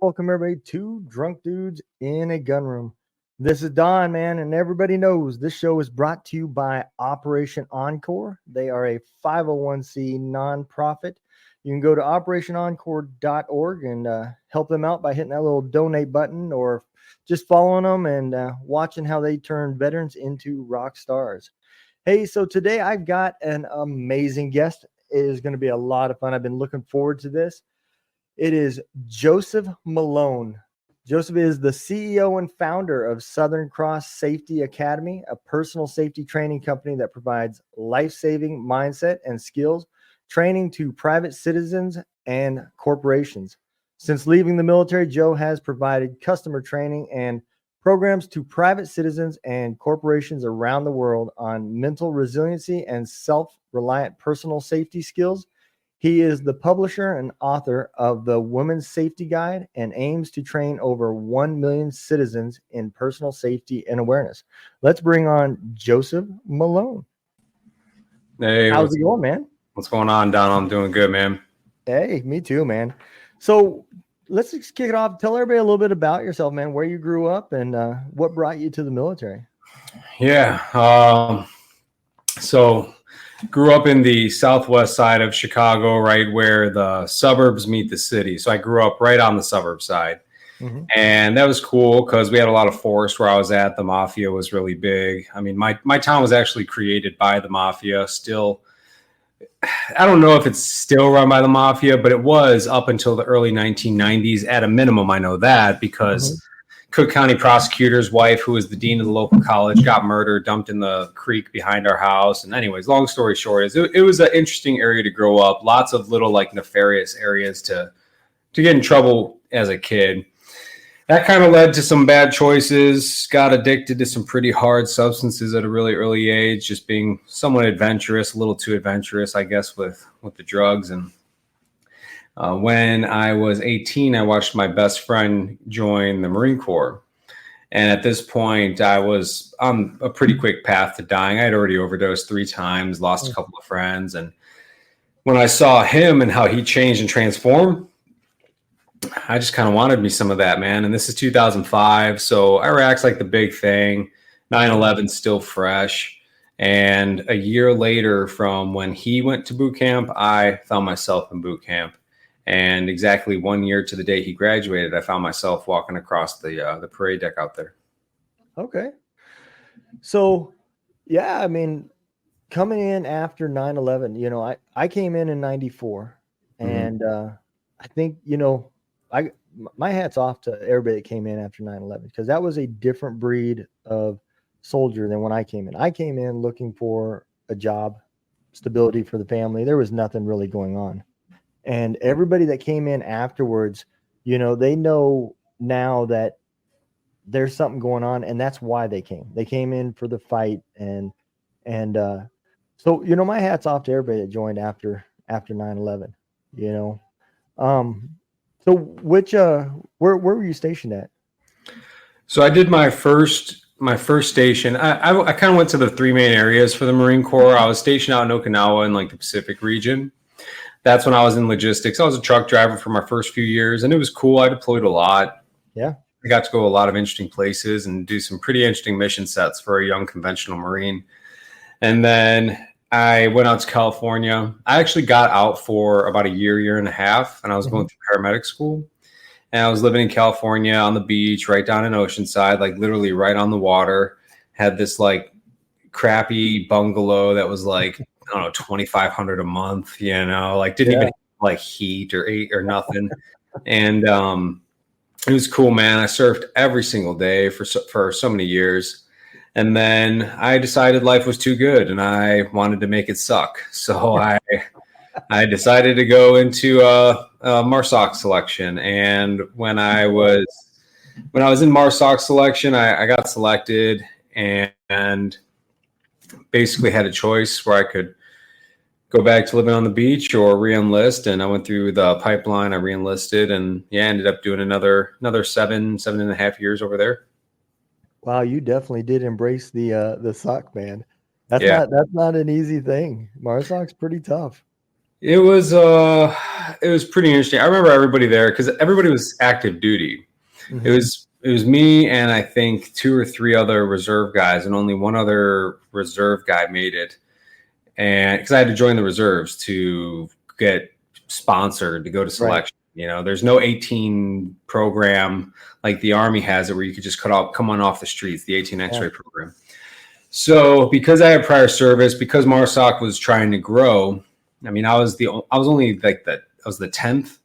Welcome everybody to Drunk Dudes in a Gun Room. This is Don, man, and everybody knows this show is brought to you by Operation Encore. They are a 501c nonprofit. You can go to operationencore.org and help them out by hitting that little donate button or just following them and watching how they turn veterans into rock stars. Hey, so today I've got an amazing guest. It is going to be a lot of fun. I've been looking forward to this. It is Joseph Malone. Joseph is the CEO and founder of Southern Cross Safety Academy, a personal safety training company that provides life-saving mindset and skills training to private citizens and corporations. Since leaving the military, Joe has provided customer training and programs to private citizens and corporations around the world on mental resiliency and self-reliant personal safety skills. He is the publisher and author of the Women's Safety Guide and aims to train over 1 million citizens in personal safety and awareness. Let's bring on Joseph Malone. Hey, how's it going, man? What's going on, Don? I'm doing good, man. Hey, me too, man. So let's just kick it off. Tell everybody a little bit about yourself, man, where you grew up and what brought you to the military. Yeah. So grew up in the southwest side of Chicago, right where the suburbs meet the city. So I grew up right on the suburb side. Mm-hmm. And that was cool because we had a lot of forest where I was at. The mafia was really big. I mean, my town was actually created by the mafia. Still, I don't know if it's still run by the mafia, but it was up until the early 1990s. At a minimum, I know that because Cook County prosecutor's wife, who was the dean of the local college, got murdered, dumped in the creek behind our house. And anyways, long story short, is it was an interesting area to grow up. Lots of little like nefarious areas to get in trouble as a kid. That kind of led to some bad choices, got addicted to some pretty hard substances at a really early age, just being somewhat adventurous, a little too adventurous, I guess, with the drugs. And when I was 18, I watched my best friend join the Marine Corps. And at this point, I was on a pretty quick path to dying. I had already overdosed 3 times, lost a couple of friends. And when I saw him and how he changed and transformed, I just kind of wanted me some of that, man. And this is 2005. So Iraq's like the big thing. 9/11 still fresh. And a year later from when he went to boot camp, I found myself in boot camp. And exactly 1 year to the day he graduated, I found myself walking across the parade deck out there. Okay. So, yeah, I mean, coming in after 9/11, you know, I came in 94. And I think, you know, my hat's off to everybody that came in after 9/11 because that was a different breed of soldier than when I came in. I came in looking for a job, stability for the family. There was nothing really going on. And everybody that came in afterwards, you know, they know now that there's something going on, and that's why they came. They came in for the fight, and so, you know, my hat's off to everybody that joined after 9/11. You know, so which where were you stationed at? So I did my first station. I kind of went to the 3 main areas for the Marine Corps. I was stationed out in Okinawa in like the Pacific region. That's when I was in logistics. I was a truck driver for my first few years, and it was cool. I deployed a lot. Yeah. I got to go a lot of interesting places and do some pretty interesting mission sets for a young conventional Marine. And then I went out to California. I actually got out for about a year and a half, and I was going through paramedic school. And I was living in California on the beach, right down in Oceanside, like literally right on the water. Had this like crappy bungalow that was like, I don't know, $2,500 a month, you know, like didn't even have, like heat or nothing. And it was cool, man. I surfed every single day for so many years. And then I decided life was too good and I wanted to make it suck. So I decided to go into a MARSOC selection. And when I was in MARSOC selection, I got selected and basically had a choice where I could go back to living on the beach or re-enlist. And I went through the pipeline. I re-enlisted and ended up doing another 7.5 years over there. Wow, you definitely did embrace the SOC, man. That's not an easy thing. MARSOC's pretty tough. It was it was pretty interesting. I remember everybody there because everybody was active duty. Mhm. It was me and I think 2 or 3 other reserve guys, and only one other reserve guy made it. And because I had to join the reserves to get sponsored to go to selection. Right. You know, there's no 18 program like the Army has it where you could just come on off the streets, the 18 X-ray program. So because I had prior service, because MARSOC was trying to grow, I mean, I was the 10th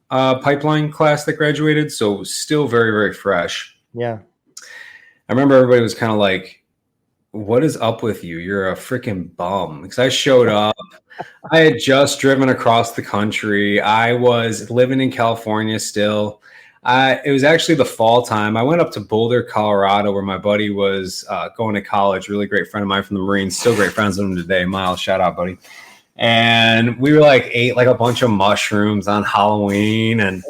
pipeline class that graduated, so it was still very, very fresh. Yeah. I remember everybody was kind of like, what is up with you? You're a freaking bum. Because I showed up. I had just driven across the country. I was living in California still. It was actually the fall time. I went up to Boulder, Colorado, where my buddy was going to college. Really great friend of mine from the Marines. Still great friends with him today. Miles, shout out, buddy. And we were like ate like a bunch of mushrooms on Halloween. And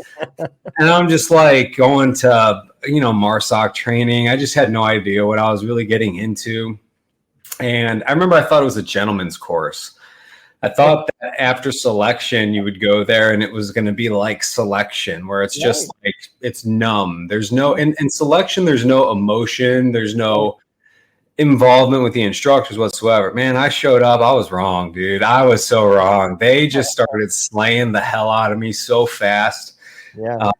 I'm just like going to, MARSOC training. I just had no idea what I was really getting into. And I remember I thought it was a gentleman's course. I thought that after selection, you would go there and it was going to be like selection, where it's just like, it's numb. There's no, in selection, there's no emotion. There's no involvement with the instructors whatsoever. Man, I showed up. I was wrong, dude. I was so wrong. They just started slaying the hell out of me so fast. Yeah.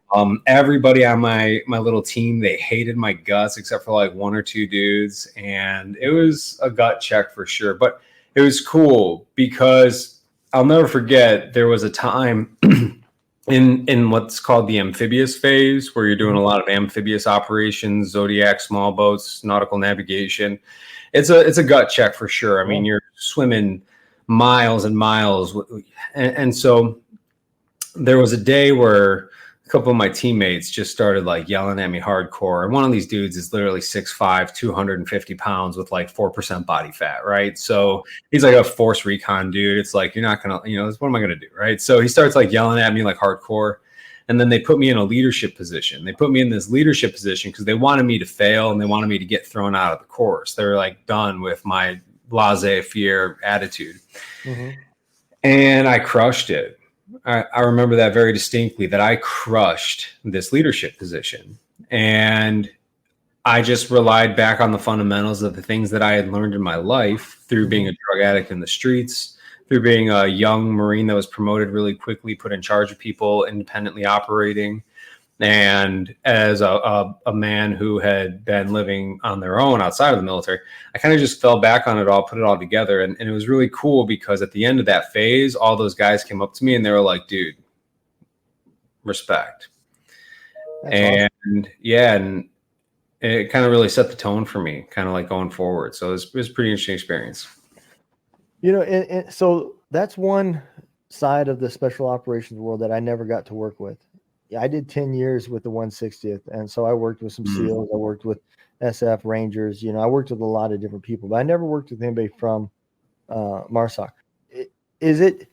Everybody on my little team, they hated my guts except for like 1 or 2 dudes. And it was a gut check for sure. But it was cool because I'll never forget there was a time in what's called the amphibious phase where you're doing a lot of amphibious operations, Zodiac, small boats, nautical navigation. It's a gut check for sure. I mean, you're swimming miles and miles. And so there was a day where a couple of my teammates just started like yelling at me hardcore. And one of these dudes is literally 6'5", 250 pounds with like 4% body fat, right? So he's like a force recon dude. It's like, you're not going to, what am I going to do, right? So he starts like yelling at me like hardcore. And then they put me in a leadership position. They put me in this leadership position because they wanted me to fail and they wanted me to get thrown out of the course. They were like done with my laissez-faire attitude. Mm-hmm. And I crushed it. I remember that very distinctly, that I crushed this leadership position. And I just relied back on the fundamentals of the things that I had learned in my life through being a drug addict in the streets, through being a young Marine that was promoted really quickly, put in charge of people, independently operating. And as a man who had been living on their own outside of the military, I kind of just fell back on it all, put it all together. And it was really cool because at the end of that phase, all those guys came up to me and they were like, dude, respect. That's awesome. And it kind of really set the tone for me, kind of like going forward. So it was a pretty interesting experience. So that's one side of the special operations world that I never got to work with. I did 10 years with the 160th. And so I worked with some SEALs. I worked with SF Rangers. I worked with a lot of different people, but I never worked with anybody from MARSOC. Is it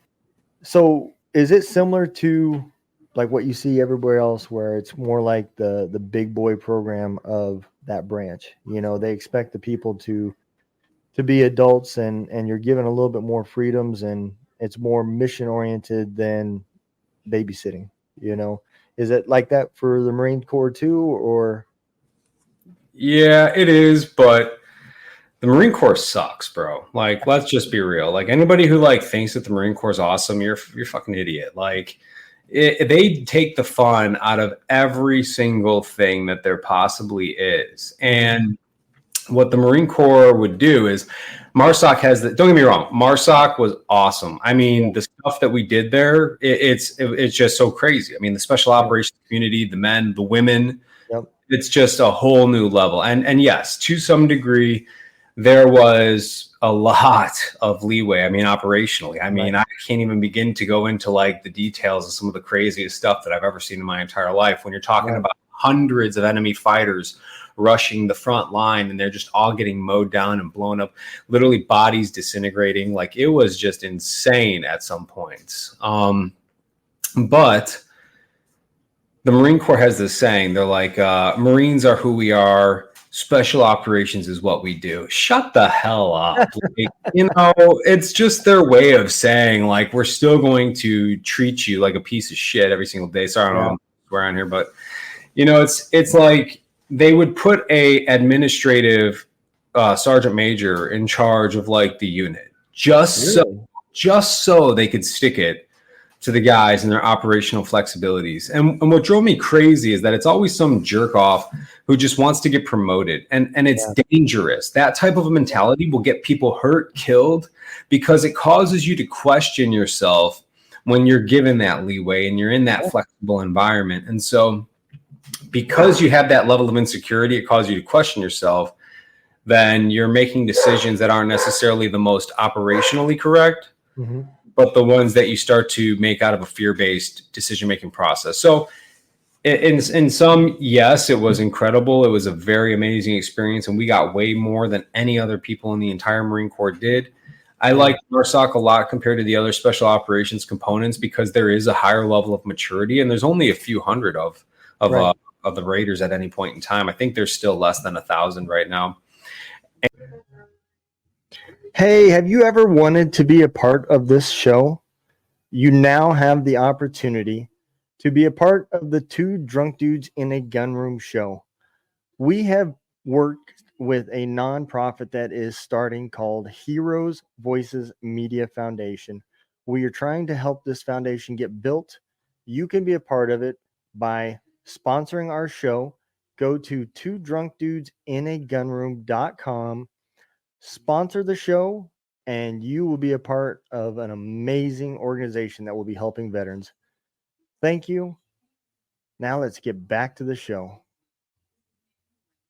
similar to like what you see everywhere else, where it's more like the big boy program of that branch? They expect the people to be adults and you're given a little bit more freedoms, and it's more mission oriented than babysitting, Is it like that for the Marine Corps too, or? Yeah, it is, but the Marine Corps sucks, bro. Like, let's just be real. Like, anybody who like thinks that the Marine Corps is awesome, you're a fucking idiot. Like, they take the fun out of every single thing that there possibly is. And what the Marine Corps would do is, MARSOC has don't get me wrong, MARSOC was awesome. I mean, the stuff that we did there, it's just so crazy. I mean, the special operations community, the men, the women, it's just a whole new level. And yes, to some degree, there was a lot of leeway. I mean, operationally, I can't even begin to go into like the details of some of the craziest stuff that I've ever seen in my entire life. When you're talking about hundreds of enemy fighters rushing the front line and they're just all getting mowed down and blown up, literally bodies disintegrating. Like, it was just insane at some points. But the Marine Corps has this saying, they're like, Marines are who we are. special operations is what we do. Shut the hell up. Like, it's just their way of saying, like, we're still going to treat you like a piece of shit every single day. Sorry, I don't know where on here, but it's like they would put a administrative sergeant major in charge of like the unit just so they could stick it to the guys and their operational flexibilities. And what drove me crazy is that it's always some jerk off who just wants to get promoted. And it's dangerous. That type of a mentality will get people hurt, killed, because it causes you to question yourself when you're given that leeway and you're in that flexible environment. And so because you have that level of insecurity, it causes you to question yourself, then you're making decisions that aren't necessarily the most operationally correct. Mm-hmm. But the ones that you start to make out of a fear-based decision-making process. So in some, yes, it was incredible. It was a very amazing experience, and we got way more than any other people in the entire Marine Corps did. I like MARSOC a lot compared to the other special operations components because there is a higher level of maturity, and there's only a few hundred of the Raiders at any point in time. I think there's still less than 1,000 right now. Hey, have you ever wanted to be a part of this show? You now have the opportunity to be a part of the Two Drunk Dudes in a Gunroom show. We have worked with a nonprofit that is starting called Heroes Voices Media Foundation. We are trying to help this foundation get built. You can be a part of it by sponsoring our show. Go to twodrunkdudesinAgunroom.com. Sponsor the show, and you will be a part of an amazing organization that will be helping veterans. Thank you. Now let's get back to the show.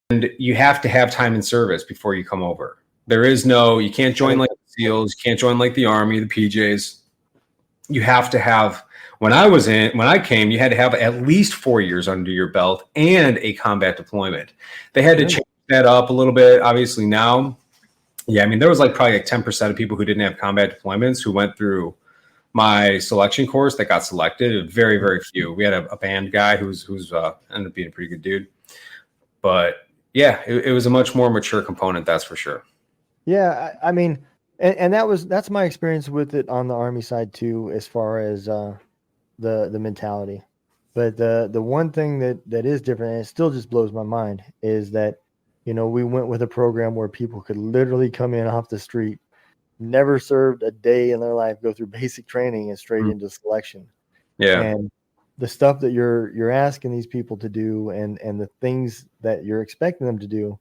And you have to have time in service before you come over. You can't join like the SEALs, you can't join like the Army, the PJs. You have to have, when I came, you had to have at least 4 years under your belt and a combat deployment. They had to change that up a little bit. Obviously now, yeah, I mean, there was like probably like 10% of people who didn't have combat deployments who went through my selection course that got selected. Very, very few. We had a band guy who's ended up being a pretty good dude. But yeah, it was a much more mature component, that's for sure. Yeah, I mean, and that's my experience with it on the Army side too, as far as the mentality. But the one thing that is different, and it still just blows my mind, is that we went with a program where people could literally come in off the street, never served a day in their life, go through basic training and straight into selection. Yeah. And the stuff that you're asking these people to do and the things that you're expecting them to do,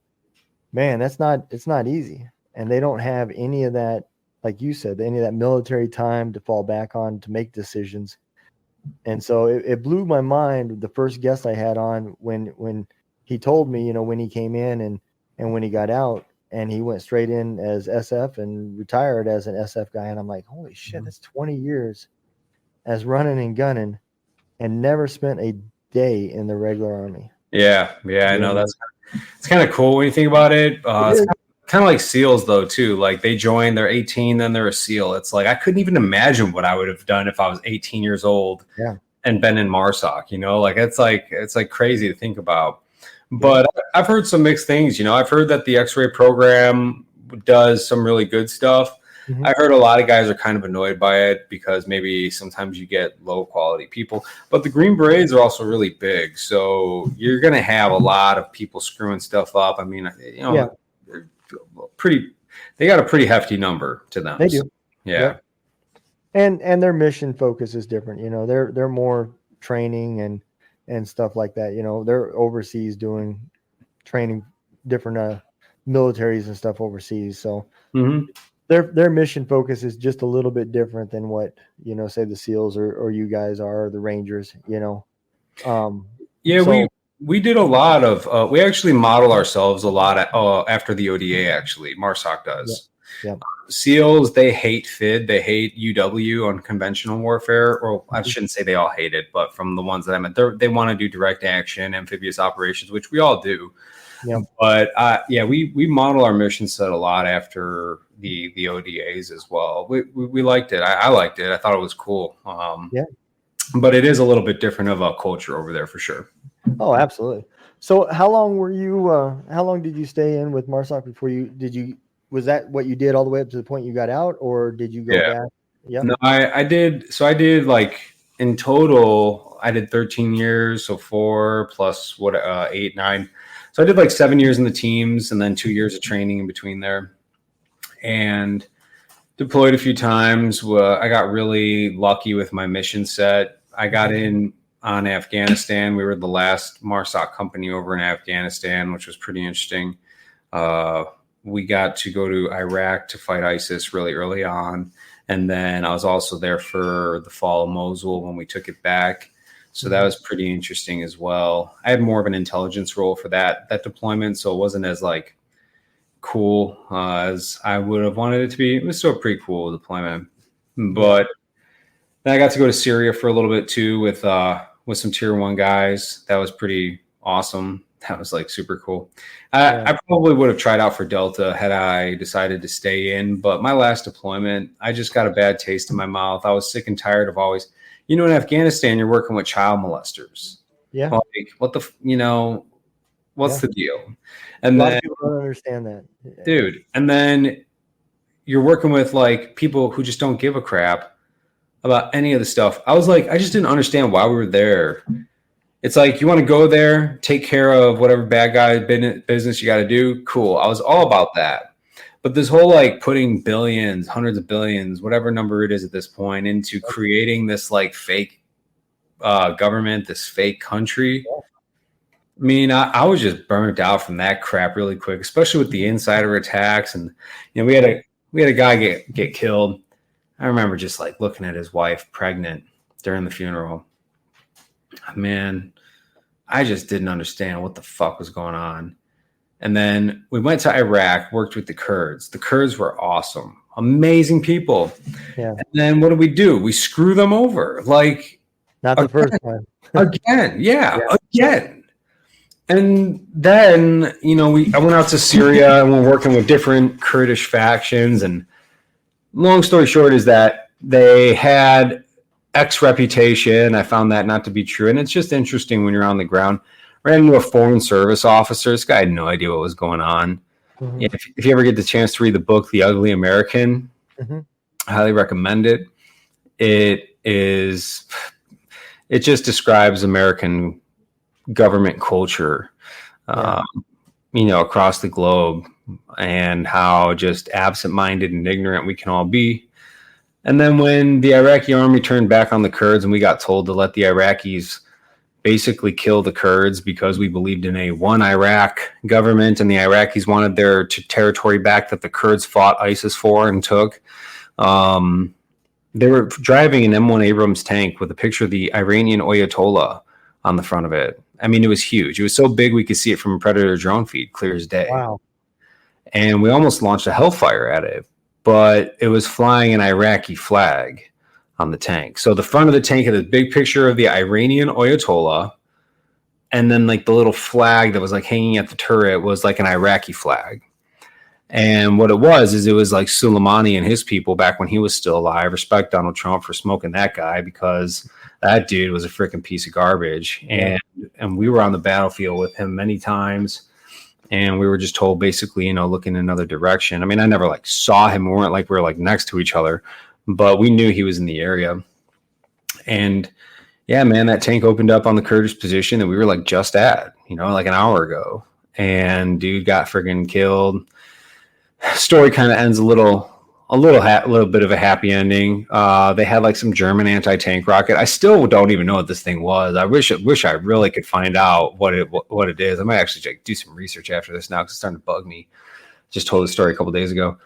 man, it's not easy. And they don't have any of that, like you said, any of that military time to fall back on to make decisions. And so it blew my mind the first guest I had on when he told me, when he came in and when he got out, and he went straight in as SF and retired as an SF guy. And I'm like, holy shit, that's 20 years as running and gunning and never spent a day in the regular Army. Yeah, I know. It's kind of cool when you think about it. It's kind of like SEALs though too. Like they join, they're 18, then they're a SEAL. It's like I couldn't even imagine what I would have done if I was 18 years old and been in MARSOC. Like it's like crazy to think about. But I've heard some mixed things. I've heard that the X-ray program does some really good stuff. Mm-hmm. I heard a lot of guys are kind of annoyed by it because maybe sometimes you get low quality people. But the Green Berets are also really big. So you're going to have a lot of people screwing stuff up. I mean, they're they got a pretty hefty number to them. They do. Yeah. And their mission focus is different. They're more training and stuff like that. They're overseas doing training, different militaries and stuff overseas. So their mission focus is just a little bit different than what, say the SEALs or you guys are, or the Rangers, We did a lot of, we actually model ourselves a lot after the ODA, actually. MARSOC does. Yeah. SEALs, they hate FID. They hate UW on conventional warfare. Or I shouldn't say they all hate it, but from the ones that I met, they want to do direct action, amphibious operations, which we all do. Yeah. But we model our mission set a lot after the ODAs as well. We liked it. I liked it. I thought it was cool. But it is a little bit different of a culture over there for sure. Oh, absolutely. So how long were you? How long did you stay in with MARSOC before Was that what you did all the way up to the point you got out, or did you go Yeah. back? Yep. No, I did. So I did like in total, I did 13 years. So 4 plus 8, 9. So I did like 7 years in the teams and then 2 years of training in between there. And deployed a few times. I got really lucky with my mission set. I got in on Afghanistan. We were the last MARSOC company over in Afghanistan, which was pretty interesting. We got to go to Iraq to fight ISIS really early on. And then I was also there for the fall of Mosul when we took it back. So that was pretty interesting as well. I had more of an intelligence role for that deployment. So it wasn't as like cool as I would have wanted it to be. It was still a pretty cool deployment. But then I got to go to Syria for a little bit too with some tier 1 guys. That was pretty awesome. That was like super cool. I probably would have tried out for Delta had I decided to stay in, but my last deployment, I just got a bad taste in my mouth. I was sick and tired of always, in Afghanistan, you're working with child molesters. Yeah. Like, what the, what's the deal? And a lot then, of people don't understand that, dude. And then you're working with like people who just don't give a crap about any of the stuff. I was like, I just didn't understand why we were there. It's like, you want to go there, take care of whatever bad guy business you got to do. Cool. I was all about that. But this whole like putting billions, hundreds of billions, whatever number it is at this point, into creating this like fake government, this fake country. I mean, I was just burnt out from that crap really quick, especially with the insider attacks. And we had a guy get killed. I remember just like looking at his wife pregnant during the funeral. Man, I just didn't understand what the fuck was going on. And then we went to Iraq, worked with the Kurds. The Kurds were awesome, amazing people. Yeah. And then what do? We screw them over. Like, not the first time. Again. And then, I went out to Syria and we're working with different Kurdish factions. And long story short is that they had X reputation. I found that not to be true. And it's just interesting when you're on the ground. Ran into a foreign service officer. This guy had no idea what was going on. Mm-hmm. If you ever get the chance to read the book, The Ugly American, I highly recommend it. It just describes American government culture, across the globe, and how just absent-minded and ignorant we can all be. And then when the Iraqi army turned back on the Kurds and we got told to let the Iraqis basically kill the Kurds because we believed in a one Iraq government and the Iraqis wanted their territory back that the Kurds fought ISIS for and took. They were driving an M1 Abrams tank with a picture of the Iranian Ayatollah on the front of it. I mean, it was huge. It was so big we could see it from a Predator drone feed, clear as day. Wow. And we almost launched a Hellfire at it, but it was flying an Iraqi flag on the tank. So the front of the tank had a big picture of the Iranian Ayatollah, and then like the little flag that was like hanging at the turret was like an Iraqi flag. And what it was like Soleimani and his people back when he was still alive. Respect Donald Trump for smoking that guy, because that dude was a freaking piece of garbage. And we were on the battlefield with him many times, and we were just told basically, look in another direction. I mean, I never like saw him. We weren't like we were like next to each other, but we knew he was in the area. And yeah, man, that tank opened up on the Kurdish position that we were like just at, like an hour ago. And dude got friggin' killed. Story kind of ends a little bit of a happy ending. They had like some German anti-tank rocket. I still don't even know what this thing was. I wish I really could find out what it is. I might actually do some research after this now because it's starting to bug me. Just told the story a couple days ago.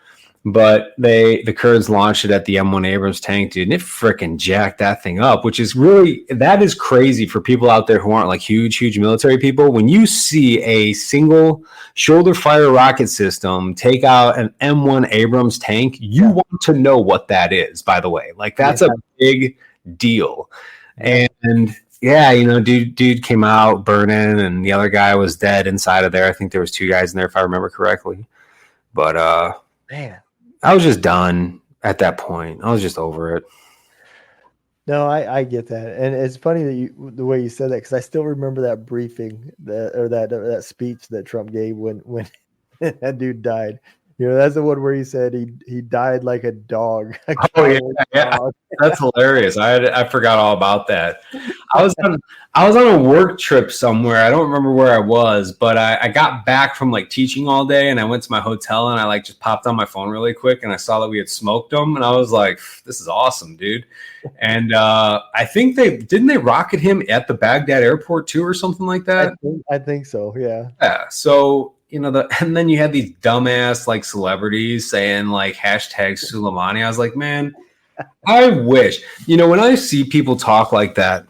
But the Kurds launched it at the M1 Abrams tank, dude, and it freaking jacked that thing up, which is that is crazy for people out there who aren't like huge military people. When you see a single shoulder fire rocket system take out an M1 Abrams tank, you want to know what that is, by the way. Like, that's a big deal. And yeah, dude came out burning, and the other guy was dead inside of there. I think there was 2 guys in there, if I remember correctly. But man, I was just done at that point. I was just over it. No, I get that, and it's funny that the way you said that because I still remember that briefing that speech that Trump gave when that dude died. You know, that's the one where he said he died like a dog, a Oh yeah, cowardly yeah. dog. That's hilarious. I forgot all about that. I was on I was on a work trip somewhere. I don't remember where I was, but I got back from like teaching all day, and I went to my hotel, and I like just popped on my phone really quick, and I saw that we had smoked them, and I was like, "This is awesome, dude." And I think they rocket him at the Baghdad airport too, or something like that. I think so. Yeah. Yeah. So and then you had these dumbass like celebrities saying like hashtag Suleimani. I was like, man, I wish. When I see people talk like that,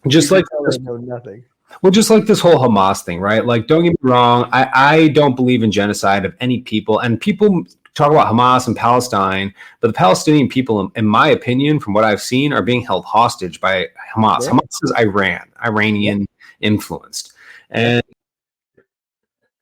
You just can like tell this, they know nothing. well, just like this whole Hamas thing, right? Like, don't get me wrong, I don't believe in genocide of any people, and people talk about Hamas and Palestine, but the Palestinian people, in my opinion, from what I've seen, are being held hostage by Hamas. Yeah. Hamas is Yep. Iranian influenced, Yep. and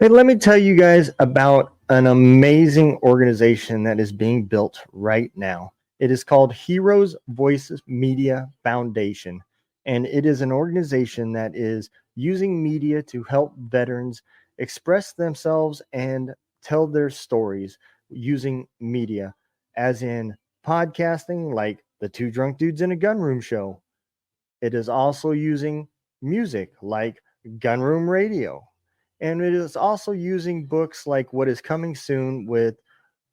Hey, let me tell you guys about an amazing organization that is being built right now. It is called Heroes Voices Media Foundation, and it is an organization that is using media to help veterans express themselves and tell their stories using media, as in podcasting, like the Two Drunk Dudes in a Gunroom show. It is also using music like Gunroom Radio. And it is also using books like What is Coming Soon with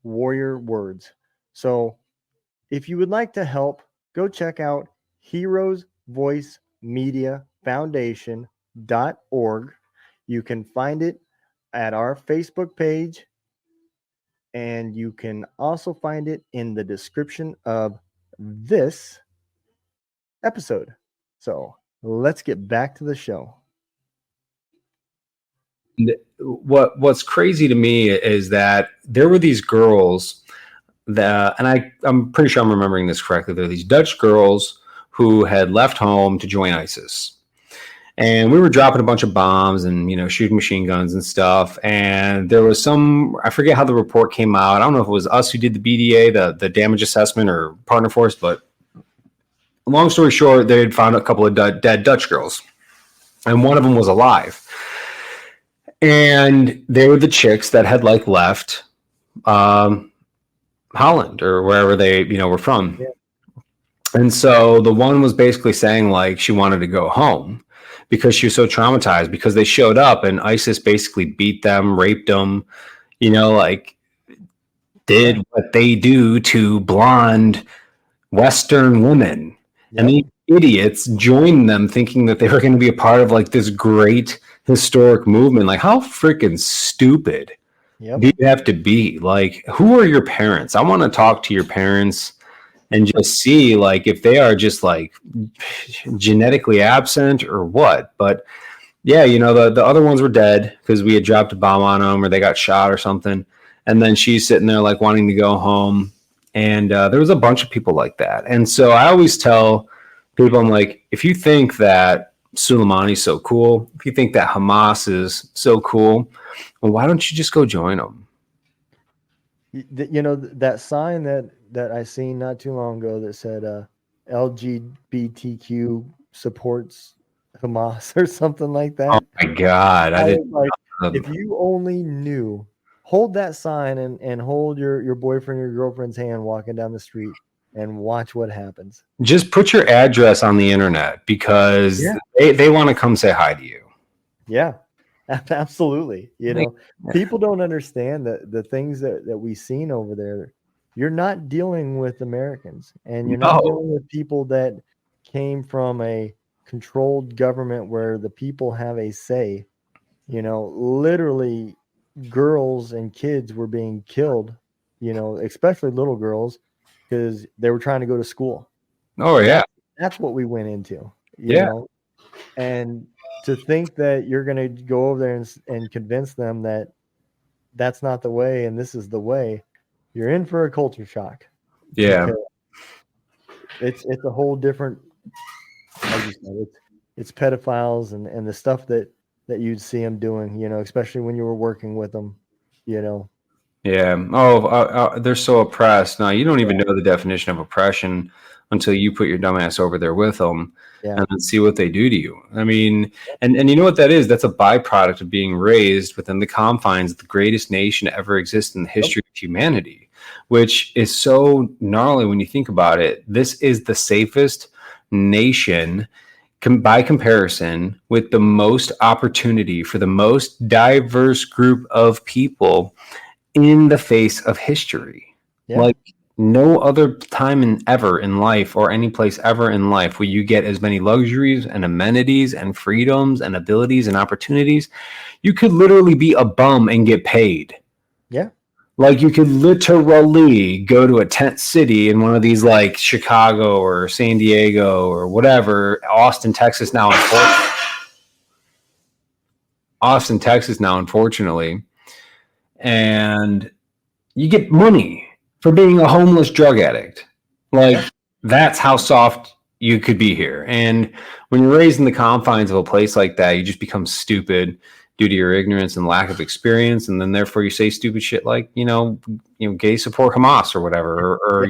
Warrior Words. So if you would like to help, go check out Heroes Voice Media Foundation.org. You can find it at our Facebook page, and you can also find it in the description of this episode. So let's get back to the show. what's crazy to me is that there were these girls that, and I'm pretty sure I'm remembering this correctly. There were these Dutch girls who had left home to join ISIS, and we were dropping a bunch of bombs and shooting machine guns and stuff. And there was I forget how the report came out. I don't know if it was us who did the BDA, the damage assessment, or Partner Force, but long story short, they had found a couple of dead Dutch girls, and one of them was alive. And they were the chicks that had like left Holland or wherever they were from. Yeah. And so the one was basically saying like she wanted to go home because she was so traumatized because they showed up and ISIS basically beat them, raped them, like did what they do to blonde Western women. Yep. And these idiots joined them thinking that they were going to be a part of like this great historic movement. Like, how freaking stupid do you have to be? Like, who are your parents? I want to talk to your parents and just see like if they are just like genetically absent or what. But yeah, the other ones were dead because we had dropped a bomb on them or they got shot or something. And then she's sitting there like wanting to go home. And there was a bunch of people like that. And so I always tell people, I'm like, if you think that Soleimani's so cool, if you think that Hamas is so cool, well, why don't you just go join them? That sign that I seen not too long ago that said LGBTQ supports Hamas or something like Oh that. my God. I I was didn't. like, if you only knew, hold that sign and hold your boyfriend or your girlfriend's hand walking down the street and watch what happens. Just put your address on the internet because they want to come say hi to you. Yeah, absolutely. People don't understand that the things that we've seen over there, you're not dealing with Americans and you're not dealing with people that came from a controlled government where the people have a say. Literally girls and kids were being killed, especially little girls because they were trying to go to school. Oh yeah. That's what we went into, Yeah. and to think that you're going to go over there and convince them that that's not the way and this is the way, you're in for a culture shock. Yeah. It's a whole different, like you said, it's pedophiles and the stuff that you'd see them doing, especially when you were working with them, Yeah. Oh, they're so oppressed. No, you don't even know the definition of oppression. until you put your dumb ass over there with them. Yeah. And then see what they do to you. I mean, and you know what that is? That's a byproduct of being raised within the confines of the greatest nation to ever exist in the history of humanity, which is so gnarly when you think about it. This is the safest nation by comparison, with the most opportunity for the most diverse group of people in the face of history. Yeah. Like no other time ever in life, or any place ever in life, will you get as many luxuries and amenities and freedoms and abilities and opportunities. You could literally be a bum and get paid. Yeah. Like you could literally go to a tent city in one of these, like Chicago or San Diego or whatever, Austin, Texas now, unfortunately, and you get money for being a homeless drug addict. Like that's how soft you could be here. And when you're raised in the confines of a place like that, you just become stupid due to your ignorance and lack of experience, and then therefore you say stupid shit like, gays support Hamas or whatever, or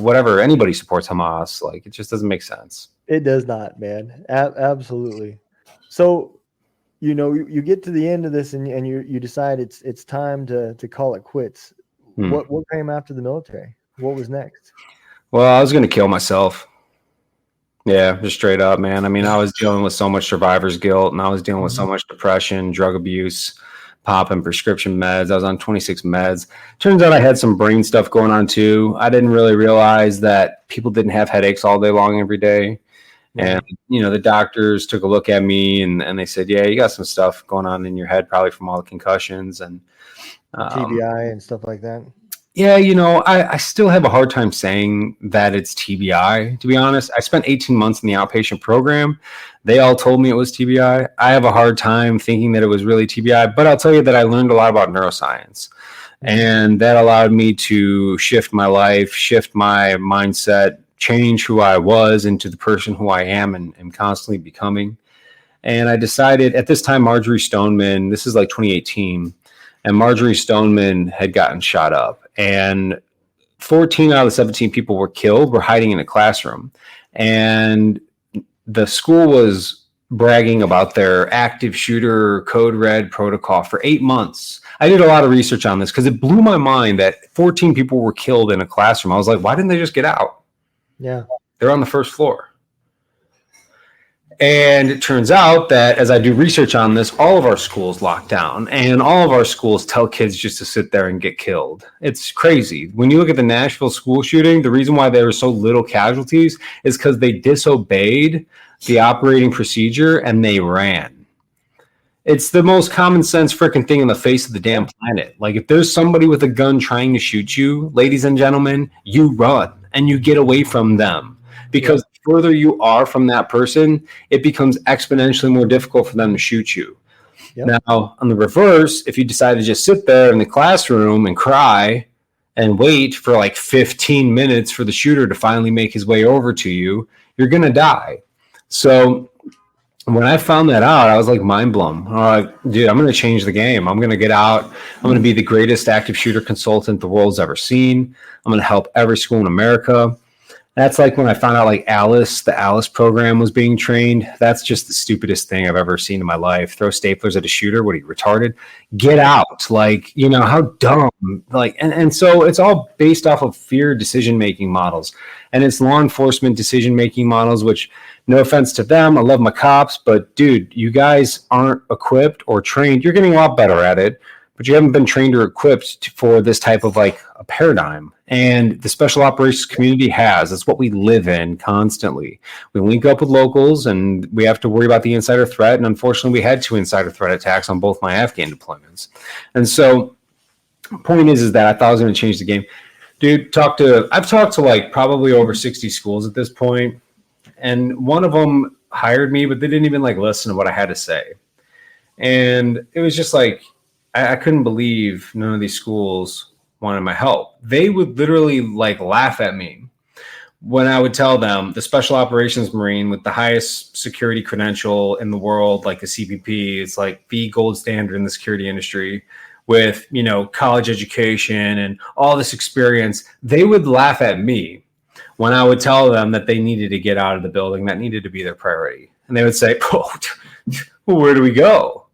whatever. Anybody supports Hamas. Like it just doesn't make sense. It does not, man. Absolutely. So, you get to the end of this, and you decide it's time to call it quits. What came after the military? What was next? Well, I was going to kill myself. Yeah, just straight up, man. I mean, I was dealing with so much survivor's guilt, and I was dealing with so much depression, drug abuse, popping prescription meds. I was on 26 meds. Turns out I had some brain stuff going on too. I didn't really realize that people didn't have headaches all day long every day. And, the doctors took a look at me and they said, yeah, you got some stuff going on in your head, probably from all the concussions and TBI and stuff like that. Yeah, I still have a hard time saying that it's TBI, to be honest. I spent 18 months in the outpatient program. They all told me it was TBI. I have a hard time thinking that it was really TBI, but I'll tell you that I learned a lot about neuroscience. And that allowed me to shift my life, shift my mindset, change who I was into the person who I am and am constantly becoming. And I decided at this time, Marjorie Stoneman, this is like 2018, and Marjorie Stoneman had gotten shot up. And 14 out of the 17 people were killed, were hiding in a classroom. And the school was bragging about their active shooter code red protocol for 8 months. I did a lot of research on this because it blew my mind that 14 people were killed in a classroom. I was like, why didn't they just get out? Yeah. They're on the first floor. And it turns out that as I do research on this, all of our schools lock down, and all of our schools tell kids just to sit there and get killed. It's crazy. When you look at the Nashville school shooting, the reason why there were so little casualties is because they disobeyed the operating procedure and they ran. It's the most common sense freaking thing on the face of the damn planet. Like if there's somebody with a gun trying to shoot you, ladies and gentlemen, you run and you get away from them, because the further you are from that person, it becomes exponentially more difficult for them to shoot you. Yep. Now, on the reverse, if you decide to just sit there in the classroom and cry and wait for like 15 minutes for the shooter to finally make his way over to you, you're going to die. So when I found that out, I was like mind blown. Dude, I'm going to change the game. I'm going to get out. I'm going to be the greatest active shooter consultant the world's ever seen. I'm going to help every school in America. That's like when I found out like the Alice program was being trained. That's just the stupidest thing I've ever seen in my life. Throw staplers at a shooter. What are you, retarded? Get out. Like, how dumb. Like, and so it's all based off of fear decision-making models. And it's law enforcement decision-making models, which, no offense to them, I love my cops, but dude, you guys aren't equipped or trained. You're getting a lot better at it, but you haven't been trained or equipped for this type of like a paradigm. And the special operations community has. It's what we live in constantly. We link up with locals and we have to worry about the insider threat. And unfortunately, we had 2 insider threat attacks on both my Afghan deployments. And so the point is that I thought I was going to change the game. Dude, I've talked to like probably over 60 schools at this point. And one of them hired me, but they didn't even like listen to what I had to say. And it was just like, I couldn't believe none of these schools wanted my help. They would literally like laugh at me when I would tell them the special operations Marine with the highest security credential in the world, like the CPP, it's like the gold standard in the security industry with, college education and all this experience. They would laugh at me when I would tell them that they needed to get out of the building, that needed to be their priority. And they would say, oh, well, where do we go?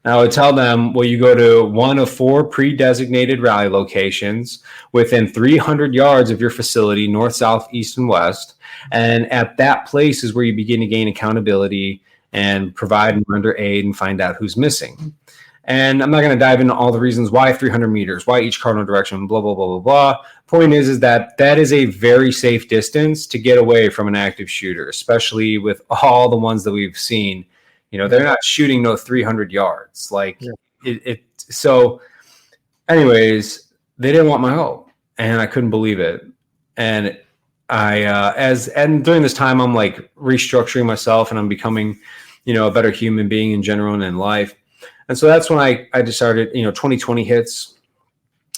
And I would tell them, well, you go to one of 4 pre-designated rally locations within 300 yards of your facility, north, south, east, and west. And at that place is where you begin to gain accountability and provide and render aid and find out who's missing. And I'm not going to dive into all the reasons why 300 meters, why each cardinal direction, blah, blah, blah, blah, blah. Point is that is a very safe distance to get away from an active shooter, especially with all the ones that we've seen. You know, they're not shooting no 300 yards. Like so anyways, they didn't want my help and I couldn't believe it. And and during this time, I'm like restructuring myself and I'm becoming, you know, a better human being in general and in life. And so that's when I decided, you know, 2020 hits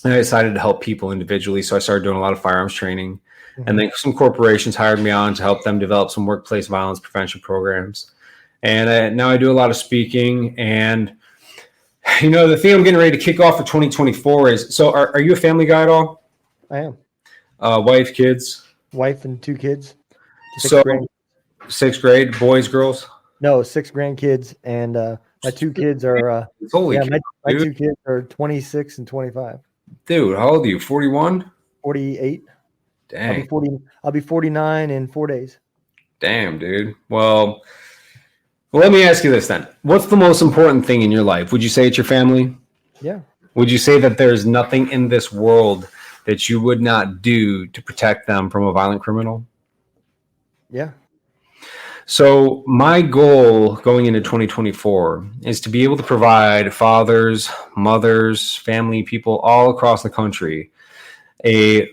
and I decided to help people individually. So I started doing a lot of firearms training and then some corporations hired me on to help them develop some workplace violence prevention programs. And now I do a lot of speaking. And, you know, the thing I'm getting ready to kick off for 2024 is, so are you a family guy at all? I am. Wife, kids? Wife and 2 kids. Sixth grade, boys, girls? No, 6 grandkids. And my 2 kids are, my 2 kids are 26 and 25. Dude, how old are you? 41? 48. Dang. I'll be 49 in 4 days. Damn, dude. Well, let me ask you this then. What's the most important thing in your life? Would you say it's your family? Yeah. Would you say that there's nothing in this world that you would not do to protect them from a violent criminal? Yeah. So my goal going into 2024 is to be able to provide fathers, mothers, family, people all across the country a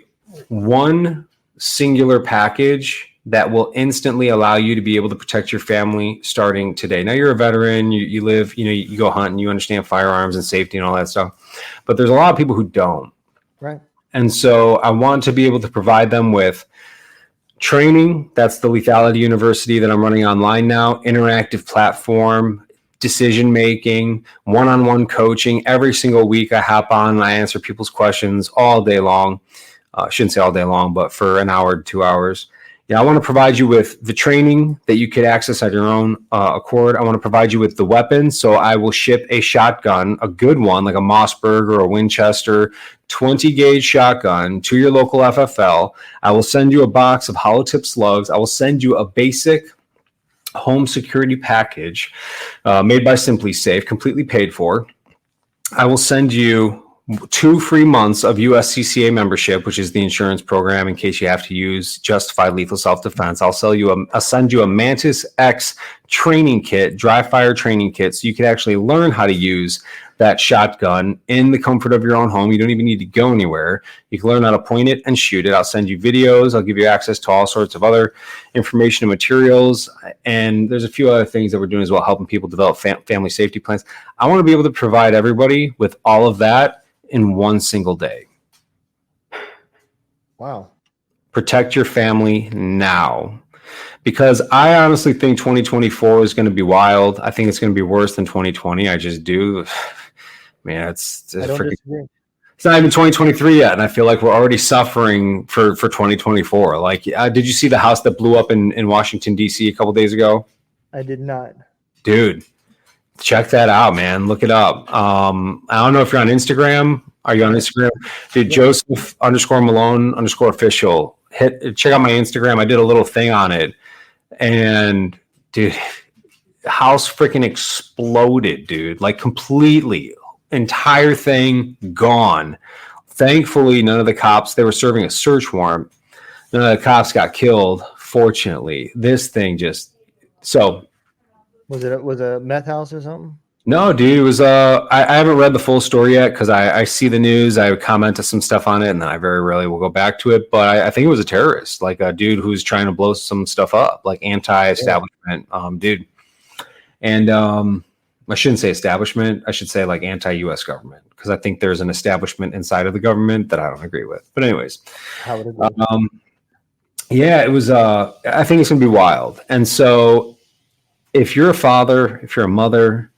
one singular package that will instantly allow you to be able to protect your family starting today. Now you're a veteran, you live, you know, you go hunting, you understand firearms and safety and all that stuff, but there's a lot of people who don't. Right. And so I want to be able to provide them with training. That's the Lethality University that I'm running online now, interactive platform, decision-making, one-on-one coaching. Every single week I hop on and I answer people's questions all day long. I shouldn't say all day long, but for an hour to 2 hours. Yeah, I want to provide you with the training that you could access at your own accord. I want to provide you with the weapons. So I will ship a shotgun, a good one, like a Mossberg or a Winchester 20 gauge shotgun to your local FFL. I will send you a box of hollow tip slugs. I will send you a basic home security package made by Simply Safe, completely paid for. I will send you 2 free months of USCCA membership, which is the insurance program in case you have to use justified lethal self-defense. I'll send you a Mantis X training kit, dry fire training kit, so you can actually learn how to use that shotgun in the comfort of your own home. You don't even need to go anywhere. You can learn how to point it and shoot it. I'll send you videos. I'll give you access to all sorts of other information and materials. And there's a few other things that we're doing as well, helping people develop family safety plans. I want to be able to provide everybody with all of that in one single day. Wow. Protect your family now. Because I honestly think 2024 is going to be wild. I think it's going to be worse than 2020. I just do. Man, it's not even 2023 yet, and I feel like we're already suffering for 2024. Like, did you see the house that blew up in Washington, D.C. a couple days ago? I did not. Dude, check that out, man. Look it up. I don't know if you're on Instagram. Are you on Instagram? Dude, Joseph _Malone _official. Check out my Instagram. I did a little thing on it. And dude, house freaking exploded, dude. Like completely. Entire thing gone. Thankfully, none of the cops, they were serving a search warrant. None of the cops got killed. Fortunately, this thing just so. Was it a meth house or something? No, dude, it was I haven't read the full story yet because I see the news, I comment to some stuff on it, and then I very rarely will go back to it. But I think it was a terrorist, like a dude who's trying to blow some stuff up, like anti-establishment dude. And I shouldn't say establishment, I should say like anti-US government, because I think there's an establishment inside of the government that I don't agree with. But anyways, how would it be? Yeah, it was I think it's gonna be wild. And so if you're a father, if you're a mother,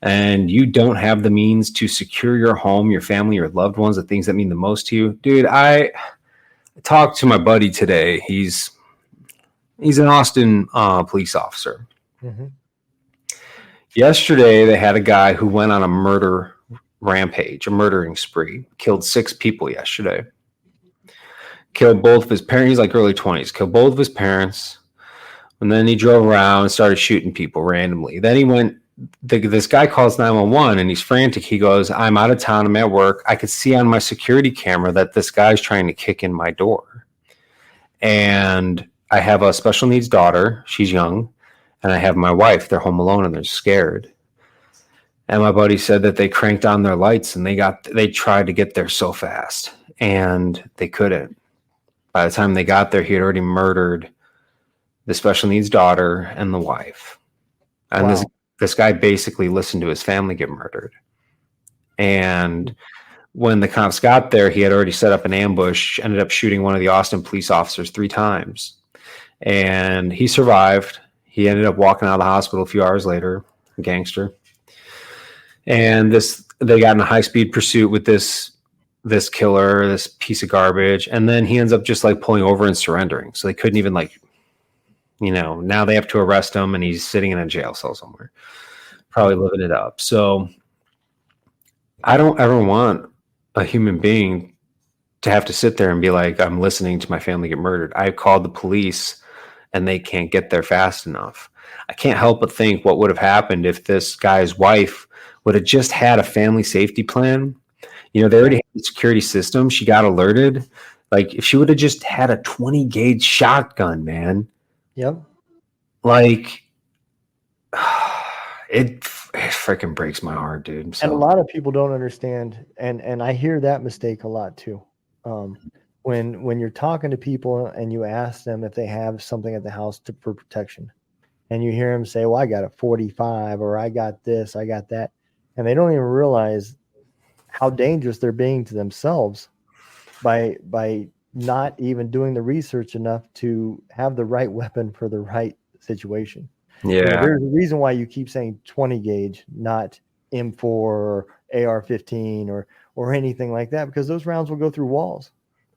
and you don't have the means to secure your home, your family, your loved ones, the things that mean the most to you, dude, I I talked to my buddy today. He's an Austin police officer. Mm-hmm. Yesterday, they had a guy who went on a murder rampage, a murdering spree, killed 6 people yesterday. Killed both of his parents. He's like early 20s. Killed both of his parents. And then he drove around and started shooting people randomly. Then he went, this guy calls 911 and he's frantic. He goes, I'm out of town. I'm at work. I could see on my security camera that this guy's trying to kick in my door. And I have a special needs daughter. She's young. And I have my wife. They're home alone and they're scared. And my buddy said that they cranked on their lights and they tried to get there so fast and they couldn't. By the time they got there, he had already murdered the special needs daughter and the wife. And Wow. this guy basically listened to his family get murdered. And when the cops got there, he had already set up an ambush, ended up shooting one of the Austin police officers 3 times. And he survived. He ended up walking out of the hospital a few hours later, a gangster. And they got in a high-speed pursuit with this killer, this piece of garbage. And then he ends up just like pulling over and surrendering. So they couldn't even now they have to arrest him and he's sitting in a jail cell somewhere, probably living it up. So I don't ever want a human being to have to sit there and be like, I'm listening to my family get murdered. I called the police and they can't get there fast enough. I can't help but think what would have happened if this guy's wife would have just had a family safety plan. They already had the security system. She got alerted. Like if she would have just had a 20 gauge shotgun, man. Yep. Like it freaking breaks my heart, dude. So. And a lot of people don't understand, and I hear that mistake a lot too. When you're talking to people and you ask them if they have something at the house for protection, and you hear them say, well, I got a 45 or I got this, I got that. And they don't even realize how dangerous they're being to themselves by not even doing the research enough to have the right weapon for the right situation. Yeah. There's a reason why you keep saying 20 gauge, not M4 or AR-15 or anything like that, because those rounds will go through walls.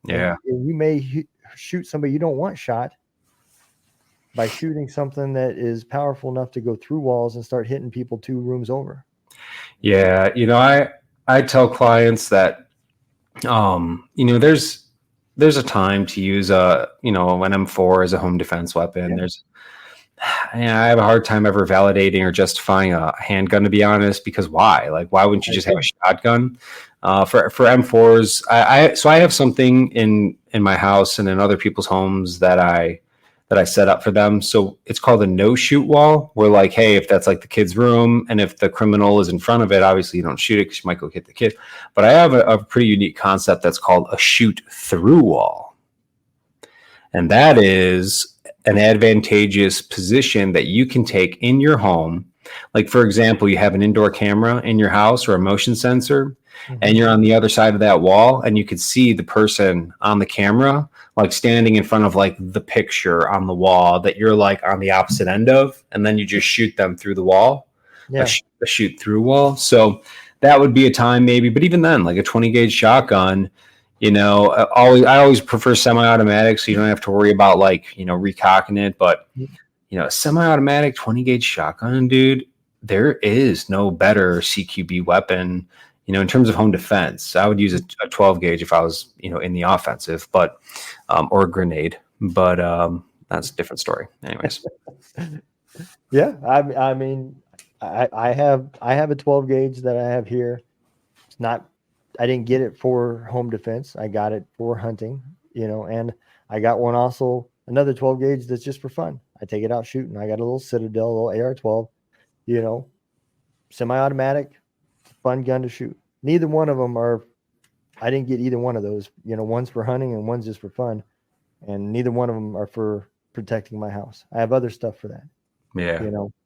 Yeah. And you may shoot somebody you don't want shot by shooting something that is powerful enough to go through walls and start hitting people 2 rooms over. Yeah. I tell clients that, there's a time to use an M4 as a home defense weapon. Yeah. I have a hard time ever validating or justifying a handgun, to be honest, because why? Like, why wouldn't you just have a shotgun? For M4s, I have something in my house and in other people's homes that I set up for them. So it's called a no shoot wall. Where like, hey, if that's like the kid's room and if the criminal is in front of it, obviously you don't shoot it because you might go hit the kid. But I have a pretty unique concept that's called a shoot through wall. And that is an advantageous position that you can take in your home. Like, for example, you have an indoor camera in your house or a motion sensor, and you're on the other side of that wall and you could see the person on the camera, like standing in front of like the picture on the wall that you're like on the opposite end of, and then you just shoot them through the wall, a shoot through wall. So that would be a time maybe, but even then, like a 20 gauge shotgun, I always prefer semi-automatic, so you don't have to worry about like, recocking it. But, a semi-automatic 20 gauge shotgun, dude, there is no better CQB weapon, in terms of home defense. I would use a 12 gauge if I was, in the offensive, but, or a grenade, but that's a different story. Anyways. Yeah. I mean, I have a 12 gauge that I have here. It's not, I didn't get it for home defense. I got it for hunting, and I got one also, another 12 gauge that's just for fun. I take it out shooting. I got a little Citadel, a little AR-12, semi-automatic, fun gun to shoot. Neither one of them I didn't get either one of those. One's for hunting and one's just for fun. And neither one of them are for protecting my house. I have other stuff for that. Yeah.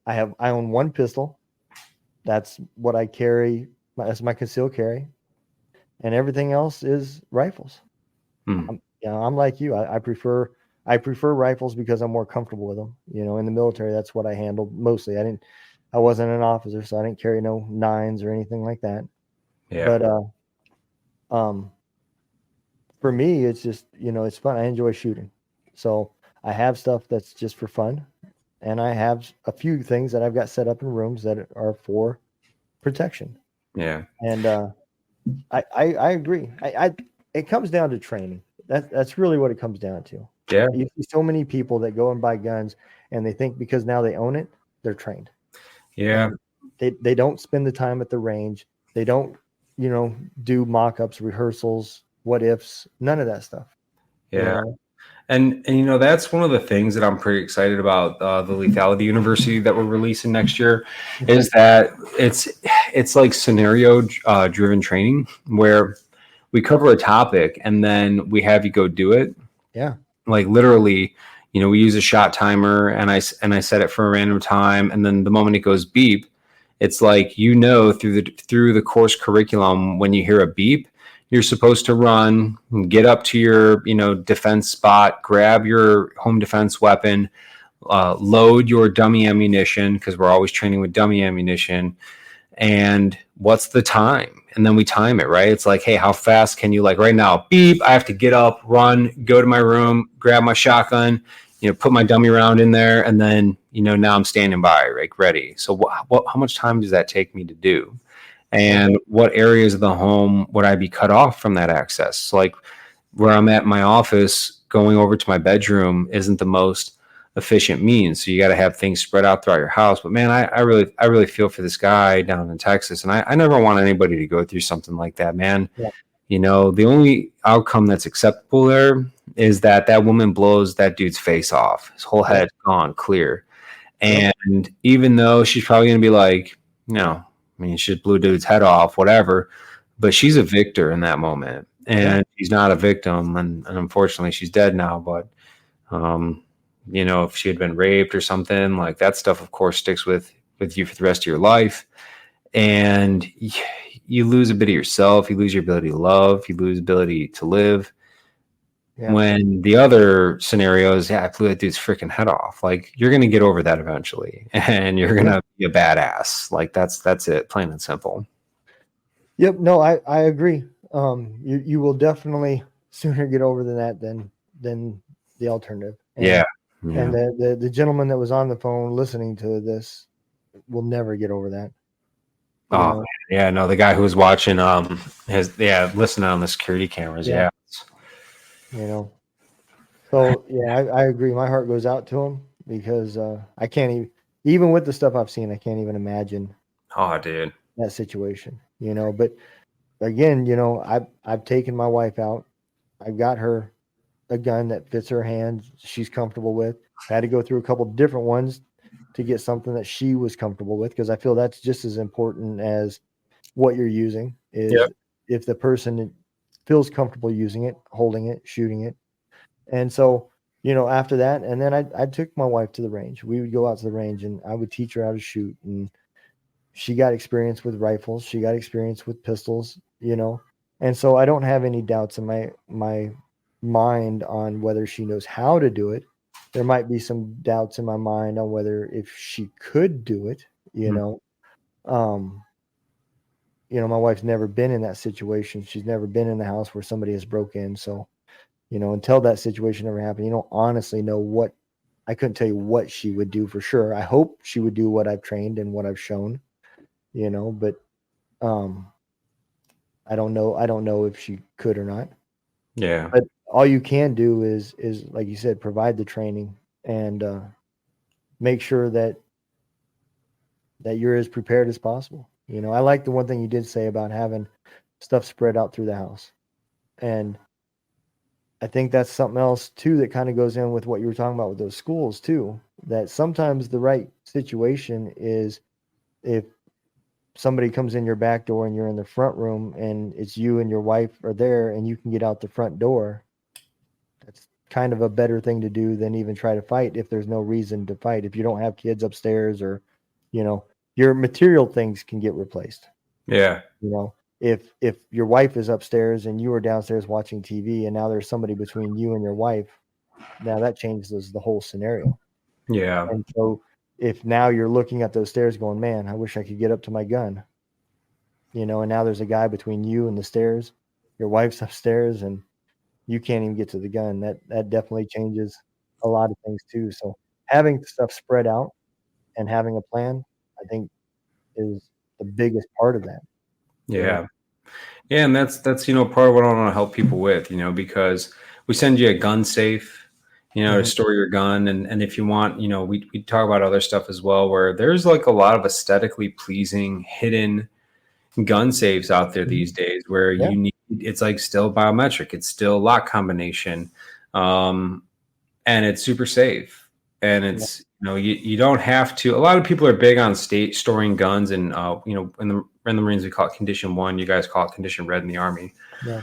I own one pistol. That's what I carry. That's my concealed carry. And everything else is rifles. I'm like you. I prefer rifles because I'm more comfortable with them. In the military, that's what I handled mostly. I wasn't an officer, so I didn't carry no 9s or anything like that. Yeah. But for me, it's just, it's fun. I enjoy shooting. So I have stuff that's just for fun. And I have a few things that I've got set up in rooms that are for protection. Yeah. And I agree. It comes down to training. That's really what it comes down to. Yeah. You see so many people that go and buy guns and they think because now they own it, they're trained. Yeah. And they don't spend the time at the range. They don't, do mock-ups, rehearsals, what ifs, none of that stuff. Yeah. And that's one of the things that I'm pretty excited about, the Lethality University that we're releasing next year, is that it's like scenario driven training where we cover a topic and then we have you go do it. Yeah. Like literally, we use a shot timer and I set it for a random time, and then the moment it goes beep, it's like, through the course curriculum, when you hear a beep, you're supposed to run, get up to your, defense spot, grab your home defense weapon, load your dummy ammunition, because we're always training with dummy ammunition, and what's the time? And then we time it, right? It's like, hey, how fast can you, like right now, beep, I have to get up, run, go to my room, grab my shotgun, put my dummy round in there, and then, now I'm standing by, like ready. So how much time does that take me to do? And what areas of the home would I be cut off from that access? So like where I'm at in my office, going over to my bedroom isn't the most efficient means. So you got to have things spread out throughout your house. But man, I really feel for this guy down in Texas. And I never want anybody to go through something like that, man. Yeah. The only outcome that's acceptable there is that woman blows that dude's face off. His whole head gone clear. And even though she's probably going to be like, she blew dude's head off, whatever, but she's a victor in that moment, and she's not a victim. And unfortunately she's dead now. But, if she had been raped or something, like that stuff, of course, sticks with you for the rest of your life. And you lose a bit of yourself. You lose your ability to love. You lose ability to live. Yeah. When the other scenarios, I blew that dude's freaking head off. Like, you're going to get over that eventually, and you're going to be a badass. Like, that's it, plain and simple. Yep. No, I agree. You will definitely sooner get over that than the alternative. And, and the gentleman that was on the phone listening to this will never get over that. Oh, yeah, no, the guy who was watching listening on the security cameras. Yeah. So I agree. My heart goes out to him because I can't even with the stuff I've seen, I can't even imagine. Oh, dude, that situation, But again, I've taken my wife out. I've got her a gun that fits her hand. She's comfortable with. I had to go through a couple different ones to get something that she was comfortable with, because I feel that's just as important as what you're using. Is if the person feels comfortable using it, holding it, shooting it. And so, after that, and then I took my wife to the range. We would go out to the range and I would teach her how to shoot. And she got experience with rifles. She got experience with pistols, And so I don't have any doubts in my mind on whether she knows how to do it. There might be some doubts in my mind on whether if she could do it, my wife's never been in that situation. She's never been in the house where somebody has broke in. So, until that situation ever happened, you don't honestly know I couldn't tell you what she would do for sure. I hope she would do what I've trained and what I've shown, but I don't know. I don't know if she could or not. Yeah. But all you can do is like you said, provide the training and make sure that you're as prepared as possible. I like the one thing you did say about having stuff spread out through the house. And I think that's something else too that kind of goes in with what you were talking about with those schools too, that sometimes the right situation is if somebody comes in your back door and you're in the front room and it's you and your wife are there and you can get out the front door, that's kind of a better thing to do than even try to fight if there's no reason to fight. If you don't have kids upstairs or, your material things can get replaced. Yeah. If your wife is upstairs and you are downstairs watching TV and now there's somebody between you and your wife, now that changes the whole scenario. Yeah. And so if now you're looking at those stairs going, man, I wish I could get up to my gun, and now there's a guy between you and the stairs, your wife's upstairs, and you can't even get to the gun. That definitely changes a lot of things too. So having stuff spread out and having a plan, I think, is the biggest part of that. You know? Yeah. Yeah, and that's part of what I want to help people with, because we send you a gun safe, to Mhm. store your gun, and if you want, we talk about other stuff as well, where there's like a lot of aesthetically pleasing hidden gun safes out there Mhm. these days, where Yeah. it's like still biometric, it's still lock combination, um, and it's super safe, and Yeah. it's you don't have to. A lot of people are big on state storing guns, and in the Marines we call it condition one. You guys call it condition red in the Army. Yeah.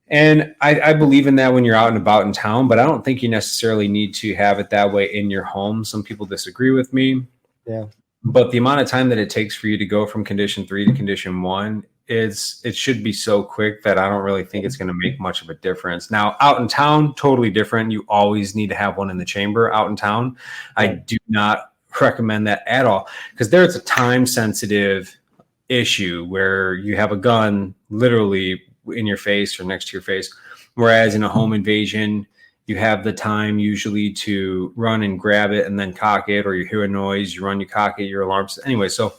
And I believe in that when you're out and about in town, but I don't think you necessarily need to have it that way in your home. Some people disagree with me, Yeah. but the amount of time that it takes for you to go from condition three to condition one, it should be so quick that I don't really think it's going to make much of a difference. Now, out in town, totally different. You always need to have one in the chamber out in town. I Right. do not recommend that at all, because there's a time sensitive issue where you have a gun literally in your face or next to your face, whereas in a home invasion you have the time usually to run and grab it and then cock it, or you hear a noise, you run, you cock it, your alarms anyway. So